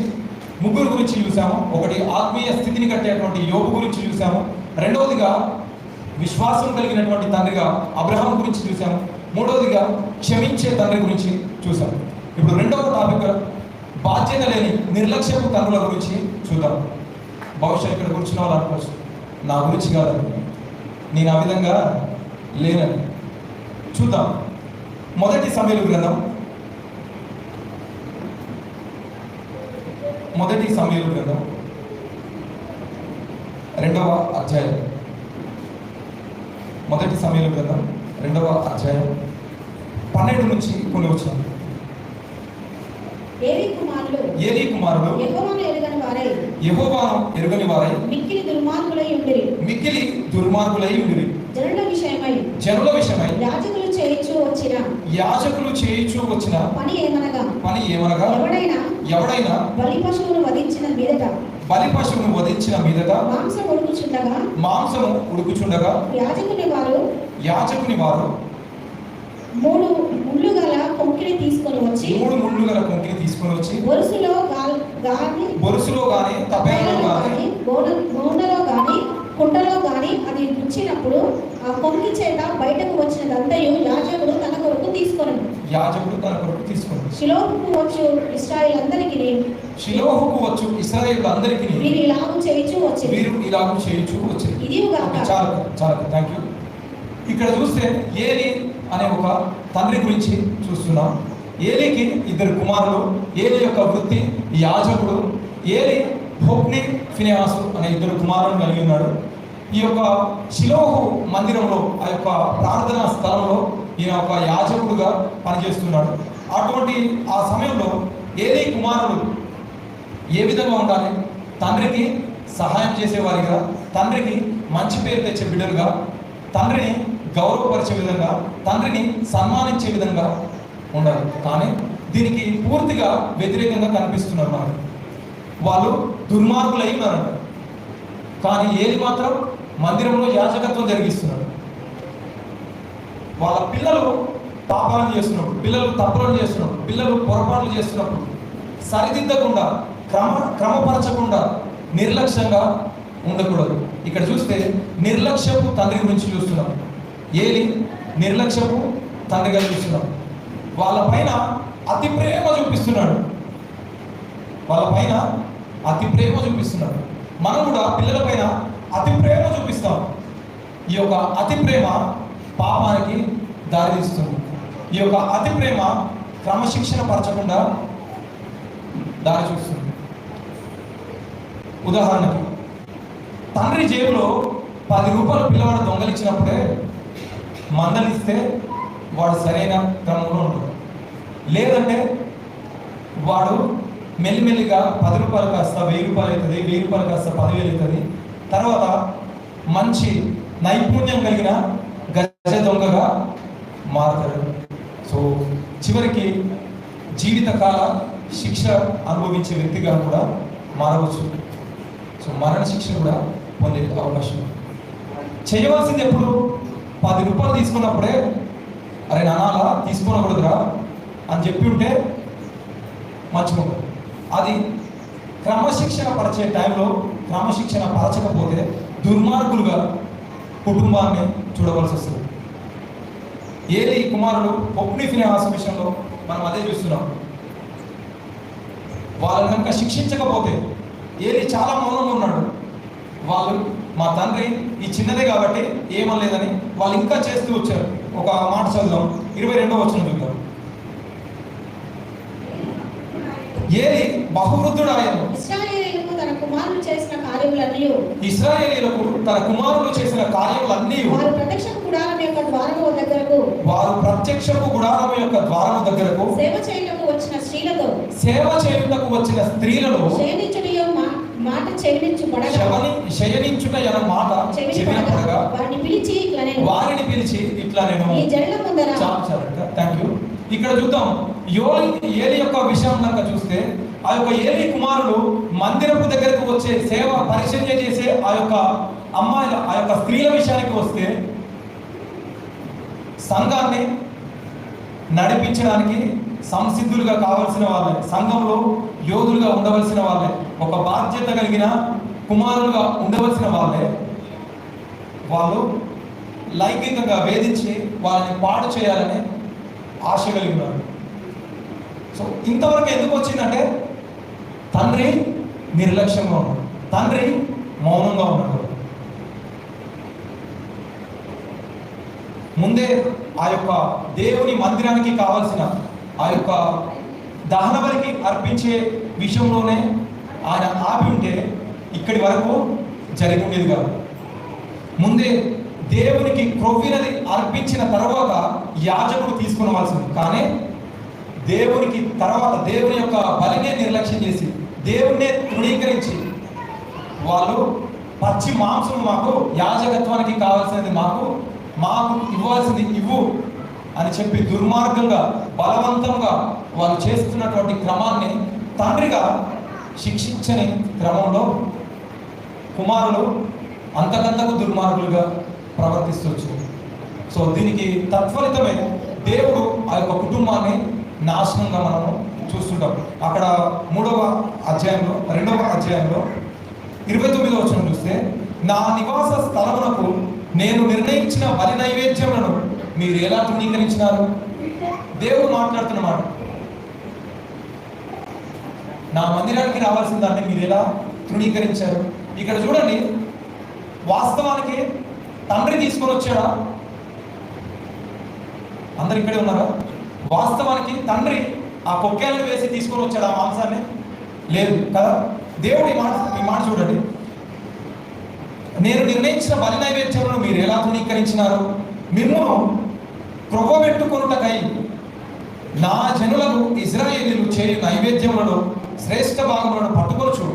ముగ్గురు గురించి చూసాము. ఒకటి ఆత్మీయ స్థితిని కట్టేటువంటి యోబు గురించి చూసాము. రెండవదిగా విశ్వాసం కలిగినటువంటి తండ్రిగా అబ్రహాం గురించి చూసాము. మూడవదిగా క్షమించే తండ్రి గురించి చూసాము. ఇప్పుడు రెండవ టాపిక్ బాధ్యత లేని నిర్లక్ష్యపు తండ్రుల గురించి చూద్దాం. బహుశా ఇక్కడ కూర్చున్న వాళ్ళు అనుకోవచ్చు, నా గురించి కాదని, నేను ఆ విధంగా లేనని. చూద్దాం. మొదటి సమూయేలు గ్రంథం 2వ అధ్యాయం. మొదటి సమూయేలు గ్రంథం 2వ అధ్యాయం 12 నుంచి కొన్ని వచ్చాయి. ఏలీ కుమారులు యెహోవాను ఎరుగని వారై మిక్కిలి దుర్మార్గులై ఉండిరి. జనుల విషయమై యాజకులు చేయించు వచ్చిన పని ఏమనగా ఎవడైనా బలి పశువును వధించిన మీదట మాంసము ఉడుకుచుండగా యాజకుని వారు 3 ముళ్ళు గల కొంకిని తీసుకొని వచ్చి బొరుసులో గాని తపేలలో గాని బోనలో గాని కుండలో గాని అది గుచ్చినప్పుడు ఆ కొంకి చేత బయటకు వచ్చినదంతయు యాజకుడు తన కొరకు తీసుకొని షిలోహుకు వచ్చు ఇశ్రాయేలందరికీ వీరు ఇలాగు చేయించు వచ్చి ఇది చాలా థ్యాంక్ యూ. ఇక్కడ చూస్తే ఏలీ అనే ఒక తండ్రి గురించి చూస్తున్నాం. ఏలీకి 2 కుమారులు. ఏలీ యొక్క వృత్తి యాజకుడు. ఏలీ హొఫ్ని ఫినెహాసు అనే 2 కుమారులను కలిగి ఉన్నాడు. ఈ యొక్క షిలోహు మందిరంలో, ఆ యొక్క ప్రార్థనా స్థలంలో ఈయన ఒక యాజకుడుగా పనిచేస్తున్నాడు. అటువంటి ఆ సమయంలో ఏలీ కుమారులు ఏ విధంగా ఉండాలి? తండ్రికి సహాయం చేసేవారిగా, తండ్రికి మంచి పేరు తెచ్చే బిడ్డలుగా, తండ్రిని గౌరవపరిచే విధంగా, తండ్రిని సన్మానించే విధంగా ఉండాలి. కానీ దీనికి పూర్తిగా వ్యతిరేకంగా కనిపిస్తున్నారు మనకు. వాళ్ళు దుర్మార్గులై ఉన్నారంట. కానీ ఏలి మాత్రం మందిరంలో యాజకత్వం జరిగిస్తున్నాడు. వాళ్ళ పిల్లలు పాపాలను చేస్తున్నప్పుడు, పిల్లలు తప్పులను చేస్తున్నప్పుడు, పిల్లలు పొరపాట్లు చేస్తున్నప్పుడు సరిదిద్దకుండా, క్రమపరచకుండా, నిర్లక్ష్యంగా ఉండకూడదు. ఇక్కడ చూస్తే నిర్లక్ష్యపు తండ్రి గురించి చూస్తున్నాం. ఏలి నిర్లక్ష్యపు తండ్రిగా చూస్తున్నాం. వాళ్ళ పైన అతి ప్రేమ చూపిస్తున్నాడు. మనం కూడా పిల్లల పైన అతి ప్రేమ చూపిస్తాం. ఈ యొక్క అతి ప్రేమ పాపానికి దారితీస్తుంది. ఈ యొక్క అతి ప్రేమ క్రమశిక్షణ పరచకుండా దారి చూస్తుంది. ఉదాహరణకి తండ్రి జేబులో 10 రూపాయలు పిల్లవాడు దొంగలిచ్చినప్పుడే మందలిస్తే వాడు సరైన క్రమంలో ఉంటాడు. లేదంటే వాడు మెల్లిమెల్లిగా 10 రూపాయలు కాస్త 1000 రూపాయలు అవుతుంది, 1000 రూపాయలు కాస్త 10,000 అవుతుంది. తర్వాత మంచి నైపుణ్యం కలిగిన గజ దొంగగా మారుతాడు. సో చివరికి జీవితకాల శిక్ష అనుభవించే వ్యక్తిగా కూడా మారవచ్చు. సో మరణ శిక్ష కూడా పొందే అవకాశం. చేయవలసింది ఎప్పుడు? 10 రూపాయలు తీసుకున్నప్పుడే అరే నాన్న తీసుకోకూడదురా అని చెప్పి ఉంటే మంచిగా. అది క్రమశిక్షణ పరిచే టైంలో క్రమశిక్షణ పరచకపోతే దుర్మార్గులుగా కుటుంబాన్ని చూడవలసి వస్తుంది. ఏలీ కుమారుడు హొఫ్ని ఫినెహాసు విషయంలో మనం అదే చూస్తున్నాం. వాళ్ళని కనుక శిక్షించకపోతే, ఏలీ చాలా మౌనంగా ఉన్నాడు. వాళ్ళు మా తండ్రి ఈ చిన్నదే కాబట్టి ఏమనలేదని వాళ్ళు ఇంకా చేస్తూ వచ్చారు. ఒక మాట చదువుదాం, 22వ వచనం చూద్దాం. ఏలీ బహువృద్ధుడాయను. ఇశ్రాయేలీయులకు తన కుమారులు చేసిన కార్యములన్నీ ఇశ్రాయేలీయులకు తన కుమారులు చేసిన కార్యములన్నీ వారు ప్రత్యక్షపు గుడారం యొక్క ద్వారము దగ్గరకు సేవ చేయుటకు వచ్చిన స్త్రీలలో శయనించుటయో మాట శయనించుట అన్న మాట చెవినపడగా వారిని పిలిచి ఇట్లా నేను ఈ జనుల ముందర థ్యాంక్ యూ. ఇక్కడ చూద్దాం ఏలి యొక్క విషయం కనుక చూస్తే ఆ యొక్క ఏలి కుమారుడు మందిరపు దగ్గరకు వచ్చే సేవ పరిచర్య చేసే ఆ యొక్క అమ్మాయిల ఆ యొక్క స్త్రీల విషయానికి వస్తే సంఘాన్ని నడిపించడానికి సంసిద్ధులుగా కావలసిన వాళ్ళే, సంఘంలో యోధులుగా ఉండవలసిన వాళ్ళే, ఒక బాధ్యత కలిగిన కుమారులుగా ఉండవలసిన వాళ్ళే వాళ్ళు లైంగికంగా వేధించి వాళ్ళని పాడు చేయాలని ఆశ కలిగినారు. సో ఇంతవరకు ఎందుకు వచ్చిందంటే తండ్రి నిర్లక్ష్యంగా ఉన్నాడు, తండ్రి మౌనంగా ఉన్నాడు. ముందే ఆ యొక్క దేవుని మందిరానికి కావాల్సిన ఆ యొక్క దహన బలికి అర్పించే విషయంలోనే ఆయన ఆపి ఉంటే ఇక్కడి వరకు జరిగి ఉండేది కాదు. ముందే దేవునికి క్రొవ్వినది అర్పించిన తర్వాత యాజకుడు తీసుకునవలసింది, కానీ దేవునికి తర్వాత దేవుని యొక్క బలినే నిర్లక్ష్యం చేసి దేవుణ్ణే తృణీకరించి వాళ్ళు పచ్చి మాంసం మాకు యాజకత్వానికి కావాల్సినది మాకు ఇవ్వాల్సింది ఇవ్వు అని చెప్పి దుర్మార్గంగా బలవంతంగా వాళ్ళు చేస్తున్నటువంటి క్రమాన్ని తండ్రిగా శిక్షించని క్రమంలో కుమారులు అంతకంతకు దుర్మార్గులుగా ప్రవర్తిస్తూ. సో దీనికి తత్ఫలితమే దేవుడు ఆ యొక్క కుటుంబాన్ని నాశనంగా మనము చూస్తుంటాం. అక్కడ 2వ అధ్యాయంలో 29వ వచనం చూస్తే, నా నివాస స్థలమునకు నేను నిర్ణయించిన బలి నైవేద్యములను మీరు ఎలా తృణీకరించినారు? దేవుడు మాట్లాడుతున్నమాట. నా మందిరానికి రావాల్సిన దాన్ని మీరు ఎలా తృణీకరించారు? ఇక్కడ చూడండి, వాస్తవానికి తండ్రి తీసుకొని వచ్చాడా? అందరు ఇక్కడే ఉన్నారా? వాస్తవానికి తండ్రి ఆ కొక్కేలను వేసి తీసుకొని వచ్చాడు ఆ మాంసాన్ని? లేదు కదా. దేవుడు ఈ మాట చూడండి, నేను నిర్ణయించిన బలి నైవేద్యములను మీరు ఎలా తృణీకరించినారు? మిమ్మును క్రొవ్వబెట్టుకొనుటకై నా జనులకు ఇశ్రాయేలీయులు చేయు నైవేద్యములను శ్రేష్ఠ భాగములను పట్టుకొనుచు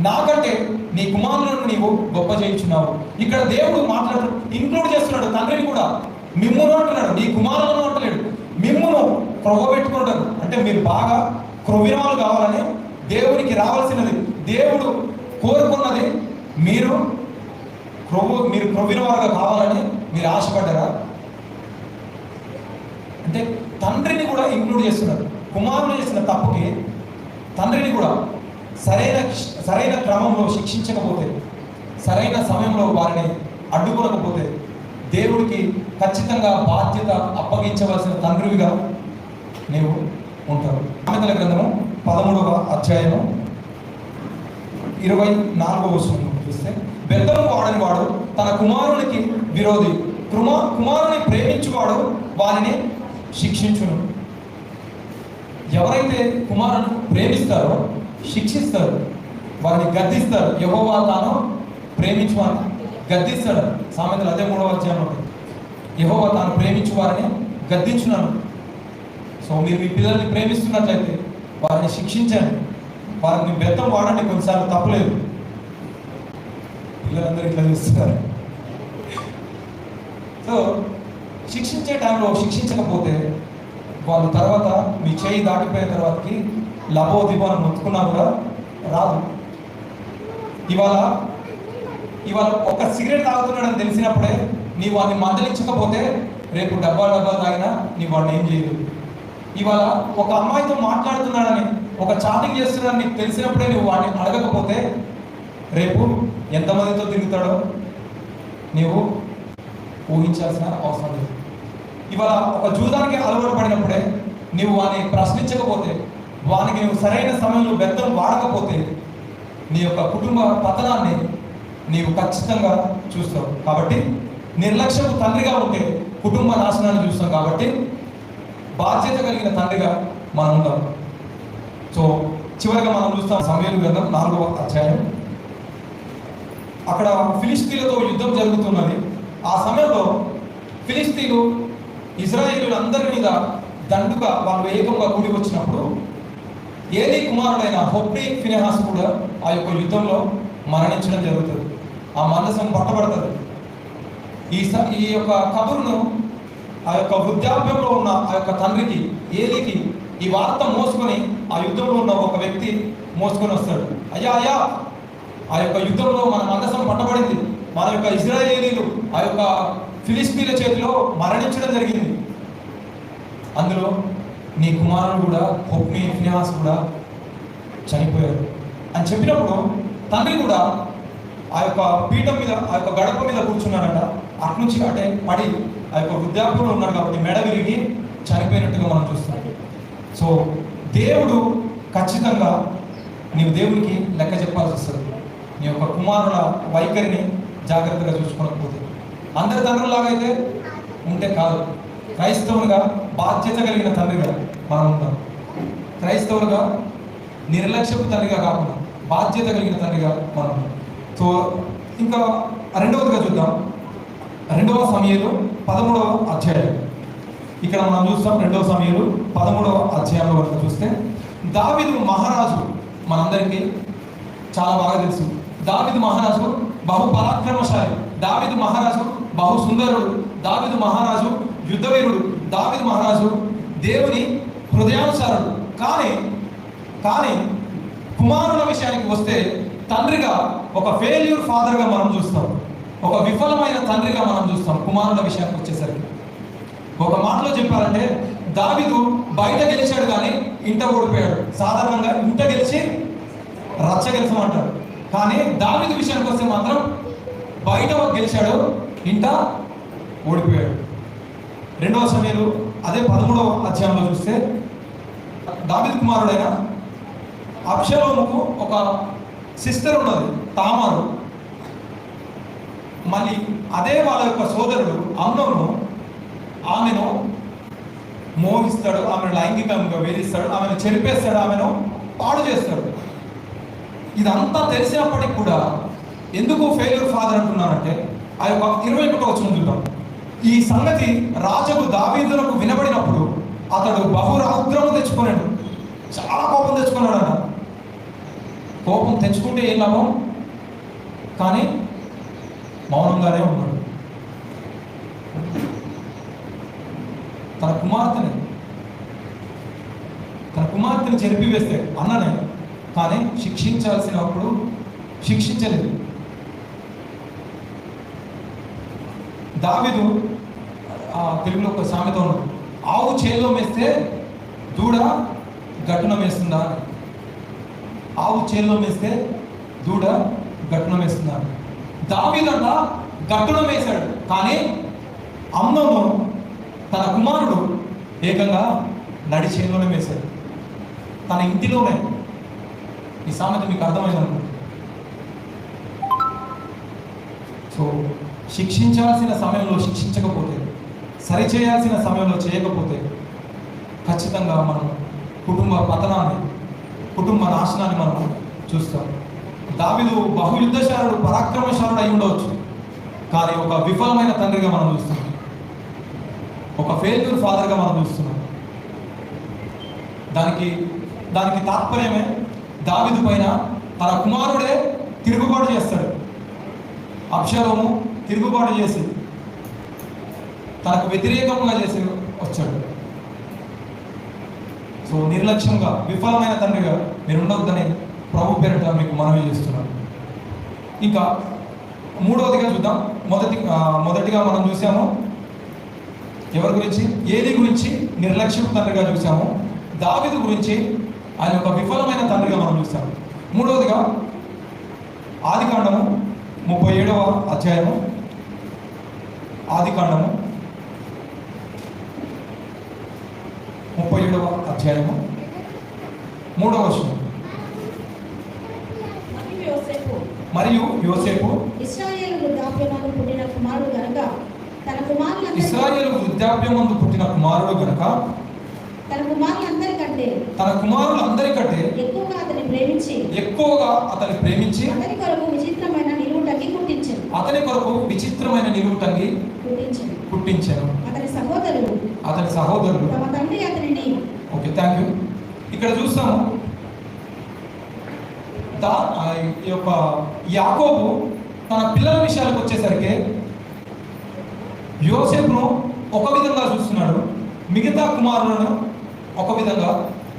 నాకంటే నీ కుమారులను నీవు గొప్ప చేయించున్నావు. ఇక్కడ దేవుడు ఇంక్లూడ్ చేస్తున్నాడు తండ్రిని కూడా. మిమ్మును అంటున్నాడు, నీ కుమారులను అంటలేడు. మిమ్మును క్రొవ్వబెట్టుకుంటారు అంటే మీరు బాగా క్రొవ్వినవాళ్ళు కావాలని దేవునికి రావాల్సినది, దేవుడు కోరుకున్నది మీరు క్రొవ్వినవారుగా కావాలని మీరు ఆశపడ్డారా? అంటే తండ్రిని కూడా ఇంక్లూడ్ చేస్తున్నారు. కుమారుడు చేసిన తప్పుకి తండ్రిని కూడా సరైన క్రమంలో శిక్షించకపోతే, సరైన సమయంలో వారిని అడ్డుకోకపోతే దేవుడికి ఖచ్చితంగా బాధ్యత అప్పగించవలసిన తండ్రివిగా నీవు ఉంటావు. సామెతల గ్రంథము 13వ అధ్యాయము 24వ వచనం చూస్తే, బెత్తము వాడని వాడు తన కుమారునికి విరోధి, కుమారుని ప్రేమించువాడు వారిని శిక్షించును. ఎవరైతే కుమారుని ప్రేమిస్తారో శిక్షిస్తారు, వారిని గద్దిస్తారు. యెహోవా తాను ప్రేమించు వారిని గద్దిస్తాడు. సామెతలు అదే 3వ అధ్యాయంలో యెహోవా తాను ప్రేమించు వారిని గద్దించున్నాను. సో మీరు మీ పిల్లల్ని ప్రేమిస్తున్నట్లయితే వారిని శిక్షించండి, వారిని బెత్తం వాడండి. కొన్నిసార్లు తప్పులేదు, పిల్లలందరూ ఇట్లా చూస్తున్నారు. సో శిక్షించే టైంలో శిక్షించకపోతే వాళ్ళు తర్వాత మీ చేయి దాటిపోయిన తర్వాతకి లబో దిబోని మొత్తుకున్నా కూడా రాదు. ఇవాళ ఒక సిగరెట్ తాగుతున్నాడని తెలిసినప్పుడే నీవు వాడిని మందలించకపోతే రేపు డబ్బా తాగినా నీ వాడిని ఏం చేయదు. ఇవాళ ఒక అమ్మాయితో మాట్లాడుతున్నాడని, ఒక చాటింగ్ చేస్తున్నాడని నీకు తెలిసినప్పుడే నువ్వు వాడిని అడగకపోతే రేపు ఎంతమందితో తిరుగుతాడో నీవు ఊహించాల్సిన అవసరం లేదు. ఇవాళ ఒక జూదానికి అలవాటు పడినప్పుడే నీవు వాడిని ప్రశ్నించకపోతే, వానికి నువ్వు సరైన సమయంలో బెత్తం వాడకపోతే నీ యొక్క కుటుంబ పతనాన్ని నీవు ఖచ్చితంగా చూస్తావు. కాబట్టి నిర్లక్ష్యపు తండ్రిగా ఉంటే కుటుంబ నాశనాన్ని చూస్తాం. కాబట్టి బాధ్యత కలిగిన తండ్రిగా మనం ఉంటాం. సో చివరిగా మనం చూస్తాం సమూయేలు గ్రంథం 4వ అధ్యాయం అక్కడ ఫిలిస్తీన్లతో యుద్ధం జరుగుతున్నది. ఆ సమయంలో ఫిలిస్తీన్లు ఇజ్రాయేలీయులందరి మీద దండుగా వాళ్ళు ఏకంగా కూడి వచ్చినప్పుడు ఏలీ కుమారుడైన హొఫ్నీ ఫినెహాస్ కూడా ఆ యొక్క యుద్ధంలో మరణించడం జరుగుతుంది. ఆ మందసం పట్టబడుతుంది. ఈ యొక్క కబురును ఆ యొక్క వృద్ధాప్యంలో ఉన్న ఆ యొక్క తండ్రికి ఏలీకి ఈ వార్త మోసుకొని ఆ యుద్ధంలో ఉన్న ఒక వ్యక్తి మోసుకొని వస్తాడు. అయ్యా అయ్యా, ఆ యొక్క యుద్ధంలో మన మందసం పట్టబడింది, మన యొక్క ఇజ్రాయేలీలు ఆ యొక్క ఫిలిస్తీన్ల చేతిలో మరణించడం జరిగింది, అందులో నీ కుమారుడు కూడా హొఫ్నీ ఫినెహాస్ కూడా చనిపోయారు అని చెప్పినప్పుడు తండ్రి కూడా ఆ యొక్క పీఠం మీద ఆ యొక్క గడప మీద కూర్చున్నాడట. అటు నుంచి అటే పడి ఆ యొక్క వృద్ధాప్యంలో ఉన్నాడు కాబట్టి మెడ విరిగి చనిపోయినట్టుగా మనం చూస్తాం. సో దేవుడు ఖచ్చితంగా నీవు దేవునికి లెక్క చెప్పాల్సి వస్తుంది. నీ యొక్క కుమారుల వైఖరిని జాగ్రత్తగా చూసుకోకపోతే. అందరి తండ్రులాగా అయితే ఉంటే కాదు. క్రైస్తవులుగా బాధ్యత కలిగిన తండ్రిగా మనం ఉంటాం. క్రైస్తవులుగా నిర్లక్ష్యపు తండ్రిగా కాకుండా బాధ్యత కలిగిన తండ్రిగా మనం. సో ఇంకా రెండవదిగా చూద్దాం. 2వ సమూయేలు 13వ అధ్యాయం. ఇక్కడ మనం చూస్తాం 2వ సమూయేలు 13వ అధ్యాయంలో వరకు చూస్తే దావీదు మహారాజు మనందరికీ చాలా బాగా తెలుసు. దావీదు మహారాజు బహు పరాక్రమశాలి, దావీదు మహారాజు బహు సుందరుడు, దావీదు మహారాజు యుద్ధవీరుడు, దావీదు మహారాజు దేవుని హృదయానుసారుడు. కానీ కుమారుల విషయానికి వస్తే తండ్రిగా ఒక ఫెయిల్యూర్ ఫాదర్గా మనం చూస్తాం, ఒక విఫలమైన తండ్రిగా మనం చూస్తాం. కుమారుల విషయానికి వచ్చేసరికి ఒక మాటలో చెప్పాలంటే దావీదు బయట గెలిచాడు కానీ ఇంట ఓడిపోయాడు. సాధారణంగా ఇంట గెలిచి రచ్చ గెలిచమంటారు, కానీ దావీదు విషయానికి వస్తే మాత్రం బయట గెలిచాడు, ఇంట ఓడిపోయాడు. 2వ సమూయేలు అదే 13వ అధ్యాయంలో చూస్తే దావీదు కుమారుడైన అబ్షలోముకు ఒక సిస్టర్ ఉన్నది, తామారు. మళ్ళీ అదే వాళ్ళ యొక్క సోదరుడు అమ్నోను ఆమెను మోహిస్తాడు, ఆమెను లైంగికంగా వేధిస్తాడు, ఆమెను చెరిపేస్తాడు, ఆమెను పాడు చేస్తాడు. ఇదంతా తెలిసినప్పటికి కూడా ఎందుకు ఫెయిల్యూర్ ఫాదర్ అంటున్నానంటే ఆ యొక్క 21వ వచనం చూద్దాం. ఈ సంగతి రాజుకు దావీదునకు వినబడినప్పుడు అతడు బహురౌద్రము తెచ్చుకున్నాడు, చాలా కోపం తెచ్చుకున్నాడు అన్న. కోపం తెచ్చుకుంటే ఏం లాభం? కానీ మౌనంగానే ఉన్నాడు. తన కుమార్తెని చెరిపివేస్తే అన్ననే, కానీ శిక్షించాల్సినప్పుడు శిక్షించలేదు. దావీదు తెలుగులో ఒక సామెత ఉన్నది, ఆవు చేలో మేస్తే దూడ గట్టున మేస్తుందా? ఆవు చేలో మేస్తే దూడ గట్టున మేస్తుందా? దావీదంట గట్టున మేశాడు, కానీ అమ్నోను తన కుమారుడు ఏకంగా నడి చేలోనే మేశాడు, తన ఇంటిలోనే. ఈ సామెత మీకు అర్థమైందనుకో. సో శిక్షించాల్సిన సమయంలో శిక్షించకపోతే, సరిచేయాల్సిన సమయంలో చేయకపోతే ఖచ్చితంగా మనం కుటుంబ పతనాన్ని, కుటుంబ నాశనాన్ని మనం చూస్తాం. దావీదు బహుయుద్ధశాలుడు, పరాక్రమశాలుడు అయి ఉండవచ్చు, కానీ ఒక విఫలమైన తండ్రిగా మనం చూస్తున్నాం, ఒక ఫెయిల్యూర్ ఫాదర్గా మనం చూస్తున్నాం. దానికి తాత్పర్యమే దావీదు పైన తన కుమారుడే తిరుగుబాటు చేస్తాడు. అబ్షలోము తిరుగుబాటు చేసి తనకు వ్యతిరేకంగా చేసి వచ్చాడు. సో నిర్లక్ష్యంగా విఫలమైన తండ్రిగా మీరు ఉండవద్దని ప్రభు పేరిట మీకు మనవి చేస్తున్నాను. ఇంకా 3వదిగా చూద్దాం. మొదటిగా మనం చూసాము ఎవరి గురించి? ఏలీ గురించి నిర్లక్ష్యపు తండ్రిగా చూసాము. దావీదు గురించి ఆయన ఒక విఫలమైన తండ్రిగా మనం చూసాము. 3వదిగా ఆదికాండము 37వ అధ్యాయము. ఆదికాండము 37వ అధ్యాయము 3వ వచనం. మరియు యోసేపు ఇశ్రాయేలు వృద్ధాప్యమందు పుట్టిన కుమారుడు గనుక తన తన కుమారులందరికంటే ఎక్కువగా అతన్ని ప్రేమించి అతని కొరకు విచిత్రమైన నిలువుటంగి అతని కొరకు విచిత్రమైన నిలువుటంగి పుట్టించెను. పుట్టించాను. అతని సహోదరులు తమ తండ్రి అతనిని. Okay, thank you. ఇక్కడ చూస్తాము ఈ యొక్క యాకోబు తన పిల్లల విషయాలకు వచ్చేసరికి యోసేపును ఒక విధంగా చూస్తున్నాడు, మిగతా కుమారులను ఒక విధంగా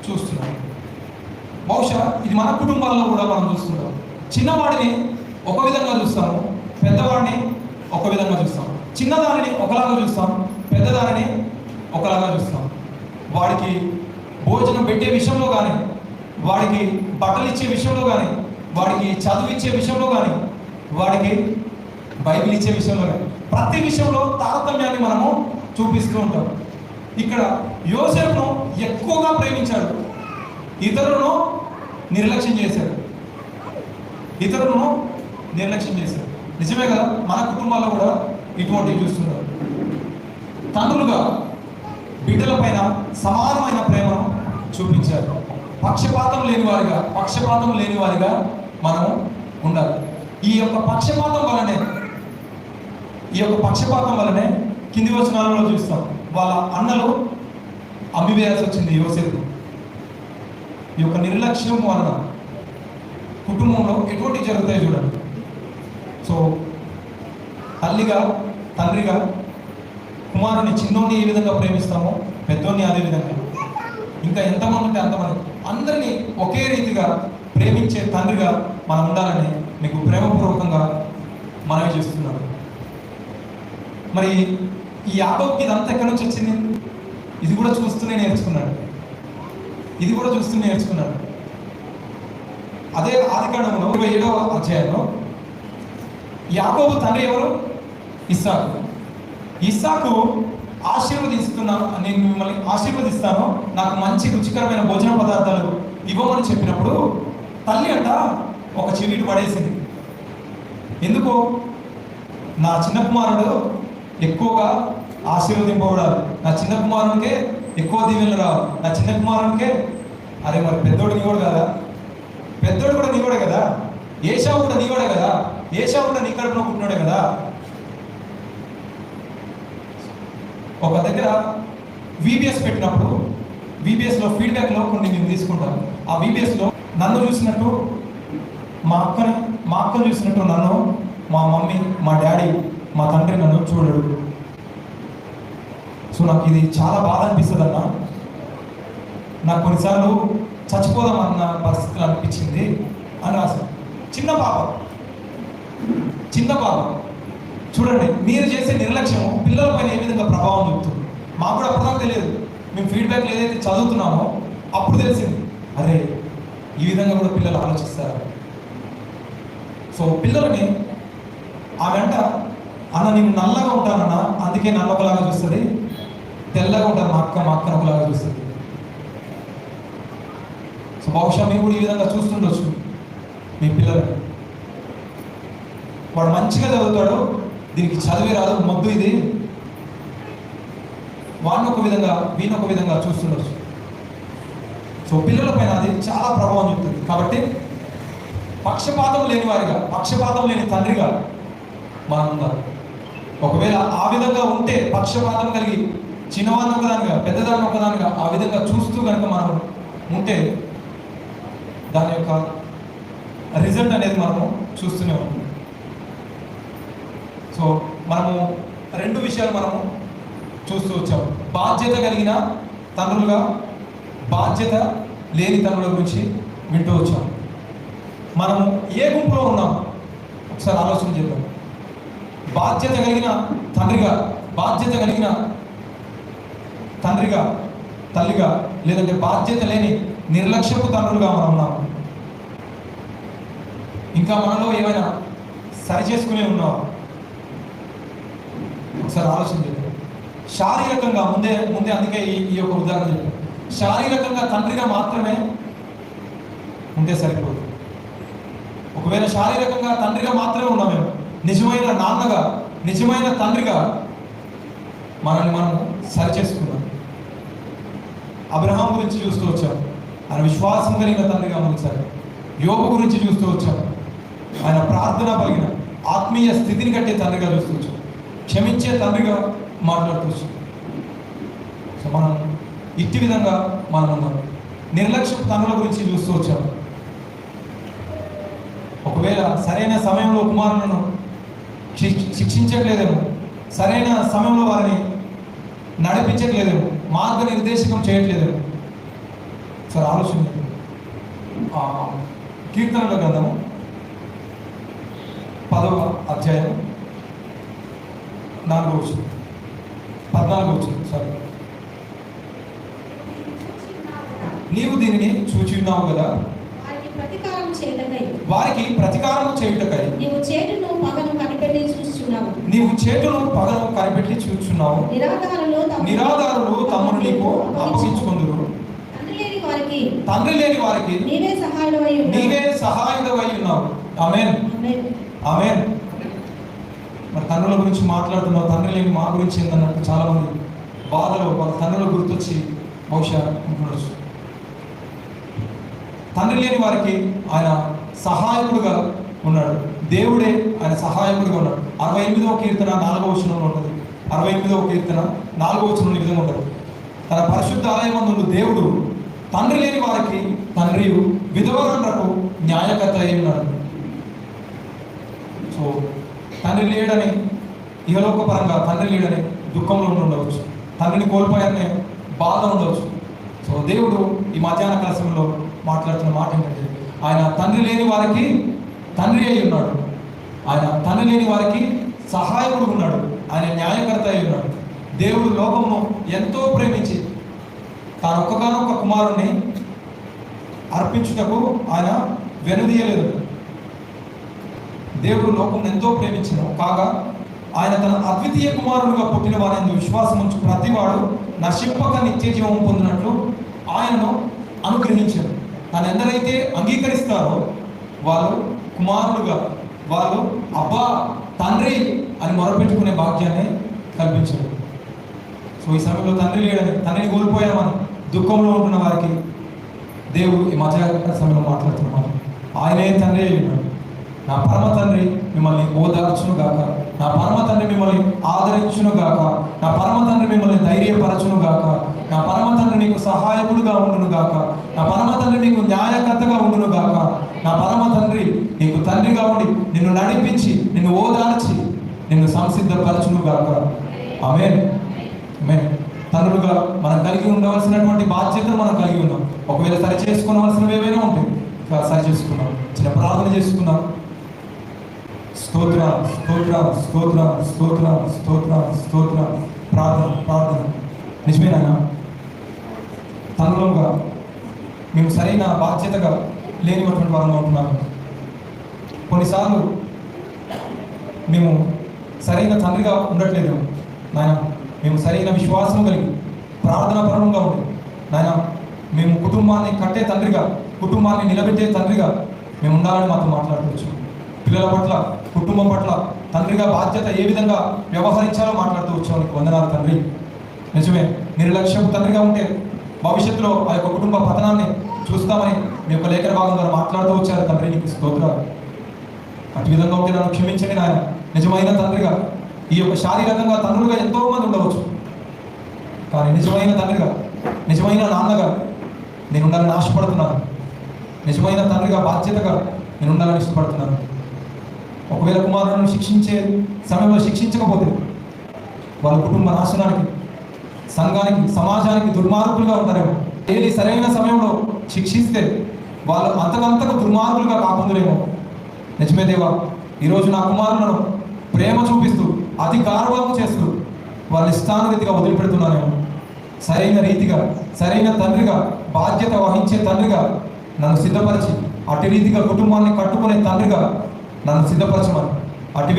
చూస్తున్నాడు. బహుశా ఇది మన కుటుంబాల్లో కూడా మనం చూస్తున్నాం. చిన్నవాడిని ఒక విధంగా చూస్తాము, పెద్దవాడిని ఒక విధంగా చూస్తాం. చిన్నదానిని ఒకలాగా చూస్తాం, పెద్దదానిని ఒకలాగా చూస్తాం. వాడికి భోజనం పెట్టే విషయంలో కానీ, వాడికి బట్టలు ఇచ్చే విషయంలో కానీ, వాడికి చదువు ఇచ్చే విషయంలో కానీ, వాడికి బైబిల్ ఇచ్చే విషయంలో కానీ, ప్రతి విషయంలో తారతమ్యాన్ని మనము చూపిస్తూ ఉంటాం. ఇక్కడ యోసేపును ఎక్కువగా ప్రేమించాడు, ఇతరులను నిర్లక్ష్యం చేశాడు. నిజమే కదా, మన కుటుంబాల్లో కూడా ఇటువంటివి చూస్తున్నారు. తండ్రులుగా బిడ్డల పైన సమానమైన ప్రేమను చూపించారు. పక్షపాతం లేని వారిగా మనము ఉండాలి. ఈ యొక్క పక్షపాతం వలనే కింది వచనాలలో చూస్తాం, వాళ్ళ అన్నలు అమ్మివేయాల్సి వచ్చింది యోసేపు. ఈ యొక్క నిర్లక్ష్యం వలన కుటుంబంలో ఎటువంటి జరుగుతాయి చూడండి. సో తల్లిగా, తండ్రిగా కుమారుని చిన్నోడిని ఏ విధంగా ప్రేమిస్తామో పెద్దోడిని అదే విధంగా, ఇంకా ఎంతమంది ఉంటే అంతమంది, అందరినీ ఒకే రీతిగా ప్రేమించే తండ్రిగా మనం ఉండాలని మీకు ప్రేమపూర్వకంగా మనవి చేస్తున్నాను. మరి ఈ యాకోబుకి ఇదంతా ఎక్కడి నుంచి వచ్చింది? ఇది కూడా చూస్తూనే నేర్చుకున్నాడు. అదే ఆదికాండంలో 27వ అధ్యాయంలో యాకోబు తండ్రి ఎవరు? ఇస్సాకు నేను మిమ్మల్ని ఆశీర్వదిస్తాను, నాకు మంచి రుచికరమైన భోజన పదార్థాలు ఇవ్వమని చెప్పినప్పుడు తల్లి అంట ఒక చెవిటి పడేసింది. ఎందుకు? నా చిన్న కుమారుడు ఎక్కువగా ఆశీర్వదింపబడాలి, నా చిన్న కుమారునికే ఎక్కువ దీవెనలు రావాలి, నా చిన్న కుమారునికే. అరే మరి పెద్దోడు నీవాడు కదా, పెద్దోడు కూడా నీవాడే కదా, ఏశావు కూడా నీవాడే కదా, ఏశావు కూడా నీ కడుపులో పుట్టినాడే కదా. ఒక దగ్గర VBS పెట్టినప్పుడు VBSలో ఫీడ్బ్యాక్లో కొన్ని మేము తీసుకుంటాం. ఆ VBSలో నన్ను చూసినట్టు మా అక్కను చూసినట్టు నన్ను మా మమ్మీ, మా డాడీ, మా తండ్రి నన్ను చూడడు. సో నాకు ఇది చాలా బాధ అనిపిస్తుంది అన్న. నాకు కొన్నిసార్లు చచ్చిపోదామన్న పరిస్థితులు అనిపించింది అని రాశాను. చిన్న పాప చూడండి, మీరు చేసే నిర్లక్ష్యం పిల్లల పైన ఏ విధంగా ప్రభావం చూపుతుంది. మాకు కూడా అప్పటిదాకా తెలియదు. మేము ఫీడ్బ్యాక్లు ఏదైతే చదువుతున్నామో అప్పుడు తెలిసింది, అరే ఈ విధంగా కూడా పిల్లలు ఆలోచిస్తారు. సో పిల్లలని ఆ వెంట అన్న నేను నల్లగా ఉంటానన్నా అందుకే నన్ను ఒకలాగా చూస్తుంది, తెల్లగా ఉంటాను మా అక్కను ఒకలాగా చూస్తుంది. సో బహుశా మీరు కూడా ఈ విధంగా చూస్తుండొచ్చు మీ పిల్లలని. వాడు మంచిగా చదువుతాడు, దీనికి చదివే రాదు, మొద్దు ఇది, వాడిని ఒక విధంగా వీని ఒక విధంగా చూస్తుండొచ్చు. సో పిల్లల పైన అది చాలా ప్రభావం చూపుతుంది. కాబట్టి పక్షపాతం లేని తండ్రిగా మనం ఉండాలి. ఒకవేళ ఆ విధంగా ఉంటే, పక్షపాతం కలిగి చిన్నవాడిని ఒకదానిగా పెద్దదాన్ని ఒకదానిగా ఆ విధంగా చూస్తూ కనుక మనం ఉంటే దాని యొక్క రిజల్ట్ అనేది మనము చూస్తూనే ఉంటాం. సో మనము రెండు విషయాలు మనము చూస్తూ వచ్చాము. బాధ్యత కలిగిన తండ్రులుగా, బాధ్యత లేని తండ్రుల గురించి వింటూ వచ్చాము. మనము ఏ గుంపులో ఉన్నాం ఒకసారి ఆలోచన చేద్దాం. బాధ్యత కలిగిన తండ్రిగా, తల్లిగా, లేదంటే బాధ్యత లేని నిర్లక్ష్యపు తండ్రులుగా మనం ఉన్నాము. ఇంకా మనలో ఏమైనా సరి చేసుకునే ఉన్నావా ఒకసారి ఆలోచన చేద్దాం. శారీరకంగా ముందే అందుకే ఈ యొక్క ఉదాహరణ చెప్పాను. శారీరకంగా తండ్రిగా మాత్రమే ఉంటే సరిపోదు. ఒకవేళ శారీరకంగా తండ్రిగా మాత్రమే ఉన్నామేమో, నిజమైన నాన్నగా, నిజమైన తండ్రిగా మనల్ని మనం సరి చేసుకున్నాం. అబ్రహాం గురించి చూస్తూ వచ్చాం, ఆయన విశ్వాసం కలిగిన తండ్రిగా ఉంచారు. యోబు గురించి చూస్తూ వచ్చాం, ఆయన ప్రార్థన కలిగిన ఆత్మీయ స్థితిని కట్టే తండ్రిగా చూస్తూ, క్షమించే తండ్రిగా మాట్లాడుతూ. సో మనం ఇట్టి విధంగా మనం ఉన్నాం. నిర్లక్ష్య తండ్రుల గురించి చూస్తూ వచ్చాం. ఒకవేళ సరైన సమయంలో కుమారులను శిక్షించట్లేదేమో, సరైన సమయంలో వారిని నడిపించట్లేదేమో, మార్గనిర్దేశకం చేయట్లేదేమో. సార్ ఆలోచన. కీర్తనల గ్రంథము 10వ అధ్యాయం 4వ వచనం, 14వ వచనం. సారీ, నీవు దీనిని చూచి ఉన్నావు కదా, వారికి ప్రతీకారం చేయుటకై నీవు చేటును పగను కనిపెట్టి చూస్తున్నావు. నిరాధారులు తమను నీకు అప్పగించుకొందురు. తండ్రి లేని వారికి నీవే సహాయుడవై ఉన్నావు. ఆమేన్, ఆమేన్. మరి తండ్రుల గురించి మాట్లాడుతున్నావు, తండ్రి లేని మా గురించి ఏందన్నట్టు చాలా మంది బాధలో వాళ్ళ తండ్రుల గుర్తొచ్చి బహుశా ఉండొచ్చు. తండ్రి లేని వారికి ఆయన సహాయకుడుగా ఉన్నాడు. దేవుడే ఆయన సహాయకుడిగా ఉన్నాడు. 68వ కీర్తన 4వ వచనంలో ఉంటుంది. 68వ కీర్తన 4వ వచనంలో ఈ విధంగా ఉంటుంది. తన పరిశుద్ధ ఆలయమందు దేవుడు తండ్రి లేని వారికి తండ్రి, విధవరాండ్రకు న్యాయకర్త అయి ఉన్నాడు. సో తండ్రి లేడని, ఇహలోక పరంగా తండ్రి లేడని దుఃఖంలో ఉండవచ్చు, తండ్రిని కోల్పోయారనే బాధ ఉండవచ్చు. సో దేవుడు ఈ మధ్యాహ్న కాల సమయంలో మాట్లాడుతున్న మాట ఏంటంటే, ఆయన తండ్రి లేని వారికి తండ్రి అయి ఉన్నాడు. ఆయన తండ్రి లేని వారికి సహాయకుడు ఉన్నాడు. ఆయన న్యాయకర్త అయి ఉన్నాడు. దేవుడు లోకమును ఎంతో ప్రేమించి తాను ఒక్కగానొక్క కుమారుణ్ణి అర్పించుటకు ఆయన వెనుదీయలేదు. దేవుడు లోకమును ఎంతో ప్రేమించిన కాగా ఆయన తన అద్వితీయ కుమారుడుగా పుట్టిన వారిని విశ్వాసం ఉంచు ప్రతివాడు నశింపక నిత్య జీవం పొందినట్లు ఆయనను అనుగ్రహించారు. తను ఎందరైతే అంగీకరిస్తారో వాళ్ళు కుమారుడుగా, వాళ్ళు అబ్బా తండ్రి అని మొరపెట్టుకునే భాగ్యాన్ని కల్పించారు. సో ఈ సమయంలో తండ్రి లేడని, తండ్రిని కోల్పోయామని దుఃఖంలో ఉంటున్న వారికి దేవుడు ఈ మధ్యాహ్న సమయంలో మాట్లాడుతున్నాడు. ఆయనే తండ్రి అయి ఉన్నాడు. నా పరమ తండ్రి మిమ్మల్ని ఓదార్చును గాక, నా పరమ తండ్రి మిమ్మల్ని ఆదరించును గాక, నా పరమ తండ్రి మిమ్మల్ని ధైర్యపరచును గాక, నా పరమ తండ్రి నీకు సహాయకుడుగా ఉండును గాక, నా పరమ తండ్రి నీకు న్యాయకర్తగా ఉండును గాక, నా పరమ తండ్రి నీకు తండ్రిగా ఉండి నిన్ను నడిపించి, నిన్ను ఓదార్చి, నిన్ను సంసిద్ధపరచును గాక. ఆమేన్, ఆమేన్. తండ్రులుగా మనం కలిగి ఉండవలసినటువంటి బాధ్యతను మనం కలిగి ఉన్నాం. ఒకవేళ సరి చేసుకోవలసినవి ఏవైనా ఉంటాయి, సరి చేసుకున్నాం. చిన్న ప్రార్థన చేసుకున్నాం. స్తోత్రం, స్తోత్రం, స్తోత్రం, స్తోత్రం, స్తోత్రం, స్తోత్రం. ప్రార్థన, ప్రార్థన. నిజమేనా? తండ్రులుగా మేము సరైన బాధ్యతగా లేనిటువంటి వారంగా ఉంటున్నాము. కొన్నిసార్లు మేము సరైన తండ్రిగా ఉండట్లేదు నాయన. మేము సరైన విశ్వాసం కలిగి ప్రార్థనా పరంగా ఉంది నాయన. మేము కుటుంబాన్ని కట్టే తండ్రిగా, కుటుంబాన్ని నిలబెట్టే తండ్రిగా మేము ఉండాలని మాతో మాట్లాడుకోవచ్చు. పిల్లల పట్ల, కుటుంబం పట్ల తండ్రిగా బాధ్యత ఏ విధంగా వ్యవహరించాలో మాట్లాడుతూ వచ్చాం. నీకు వందనాలు తండ్రి. నిజమే, నిర్లక్ష్యపు తండ్రిగా ఉంటే భవిష్యత్తులో ఆ యొక్క కుటుంబ పతనాన్ని చూస్తామని మీ యొక్క లేఖన భాగం ద్వారా మాట్లాడుతూ వచ్చారు తండ్రి. నీకు స్తోత్రాలు. అటు విధంగా ఉంటే నన్ను క్షమించండి నాయన. నిజమైన తండ్రిగా, ఈ యొక్క శారీరకంగా తండ్రులుగా ఎంతో మంది ఉండవచ్చు, కానీ నిజమైన తండ్రిగా, నిజమైన నాన్నగా నేను ఉండాలని ఆశపడుతున్నాను. నిజమైన తండ్రిగా, బాధ్యతగా నేను ఉండాలని ఇష్టపడుతున్నాను. ఒకవేళ కుమారులను శిక్షించే సమయంలో శిక్షించకపోతే వాళ్ళ కుటుంబ నాశనానికి, సంఘానికి, సమాజానికి దుర్మార్గులుగా ఉంటారేమో. ఏది సరైన సమయంలో శిక్షిస్తే వాళ్ళు అంతకంతకు దుర్మార్గులుగా కాకుందురేమో. నిజమే దేవా, ఈరోజు నా కుమారులను ప్రేమ చూపిస్తూ, అతి గార్వాము చేస్తూ వాళ్ళ ఇష్టానురీతిగా వదిలిపెడుతున్నానేమో. సరైన రీతిగా, సరైన తండ్రిగా, బాధ్యత వహించే తండ్రిగా నన్ను సిద్ధపరిచి, అటు రీతిగా కుటుంబాన్ని కట్టుకునే తండ్రిగా నన్ను సిద్ధపరచమని, అటు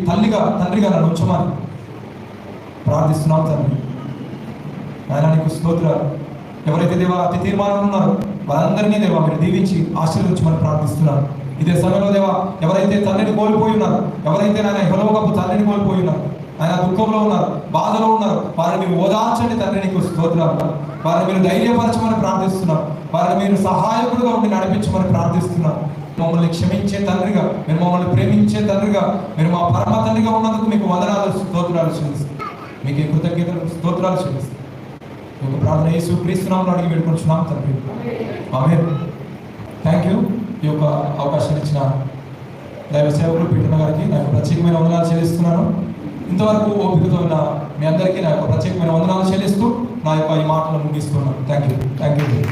తల్లిగా, తండ్రిగా నన్ను ఉంచమని ప్రార్థిస్తున్నాం తండ్రి. ఆయన నీకు స్తోత్రాలు. ఎవరైతే దేవా అతి తీర్మానం ఉన్నారో వారందరినీ దేవా మీరు దీవించి ఆశీర్వదించమని ప్రార్థిస్తున్నారు. ఇదే సమయంలో దేవా ఎవరైతే తండ్రిని కోల్పోయి ఉన్నారు, ఎవరైతే నాయన యెహోవాకు తండ్రిని కోల్పోయి ఉన్నారు, ఆయన దుఃఖంలో ఉన్నారు, బాధలో ఉన్నారు, వారిని మీరు ఓదార్చండి తండ్రి. నీకు స్తోత్రాలు. వారిని మీరు ధైర్యపరచమని ప్రార్థిస్తున్నాం. వారిని మీరు సహాయకుడుగా ఉండి నడిపించమని ప్రార్థిస్తున్నాం. మమ్మల్ని క్షమించే తండ్రిగా, మీరు మమ్మల్ని ప్రేమించే తండ్రిగా, మీరు మా పరమ తండ్రిగా ఉన్నందుకు మీకు వందనాలు, స్తోత్రాలు చెల్లిస్తాం. మీకు కృతజ్ఞతలు, స్తోత్రాలు చెల్లిస్తాం. మీకు ప్రార్థన యేసు క్రీస్తు నామములో అడిగి వేడుకుంటున్నాం తండ్రి. ఆమేన్. Thank you. ఈ యొక్క అవకాశాన్ని ఇచ్చిన దైవ సేవకులు పీటన గారికి నా యొక్క ప్రత్యేకమైన వందనాలు చెల్లిస్తున్నాను. ఇంతవరకు ఓపికతో ఉన్న మీ అందరికీ నా యొక్క ప్రత్యేకమైన వందనాలు చెల్లిస్తూ నా యొక్క ఈ మాటలను ముగిస్తున్నాను. Thank you.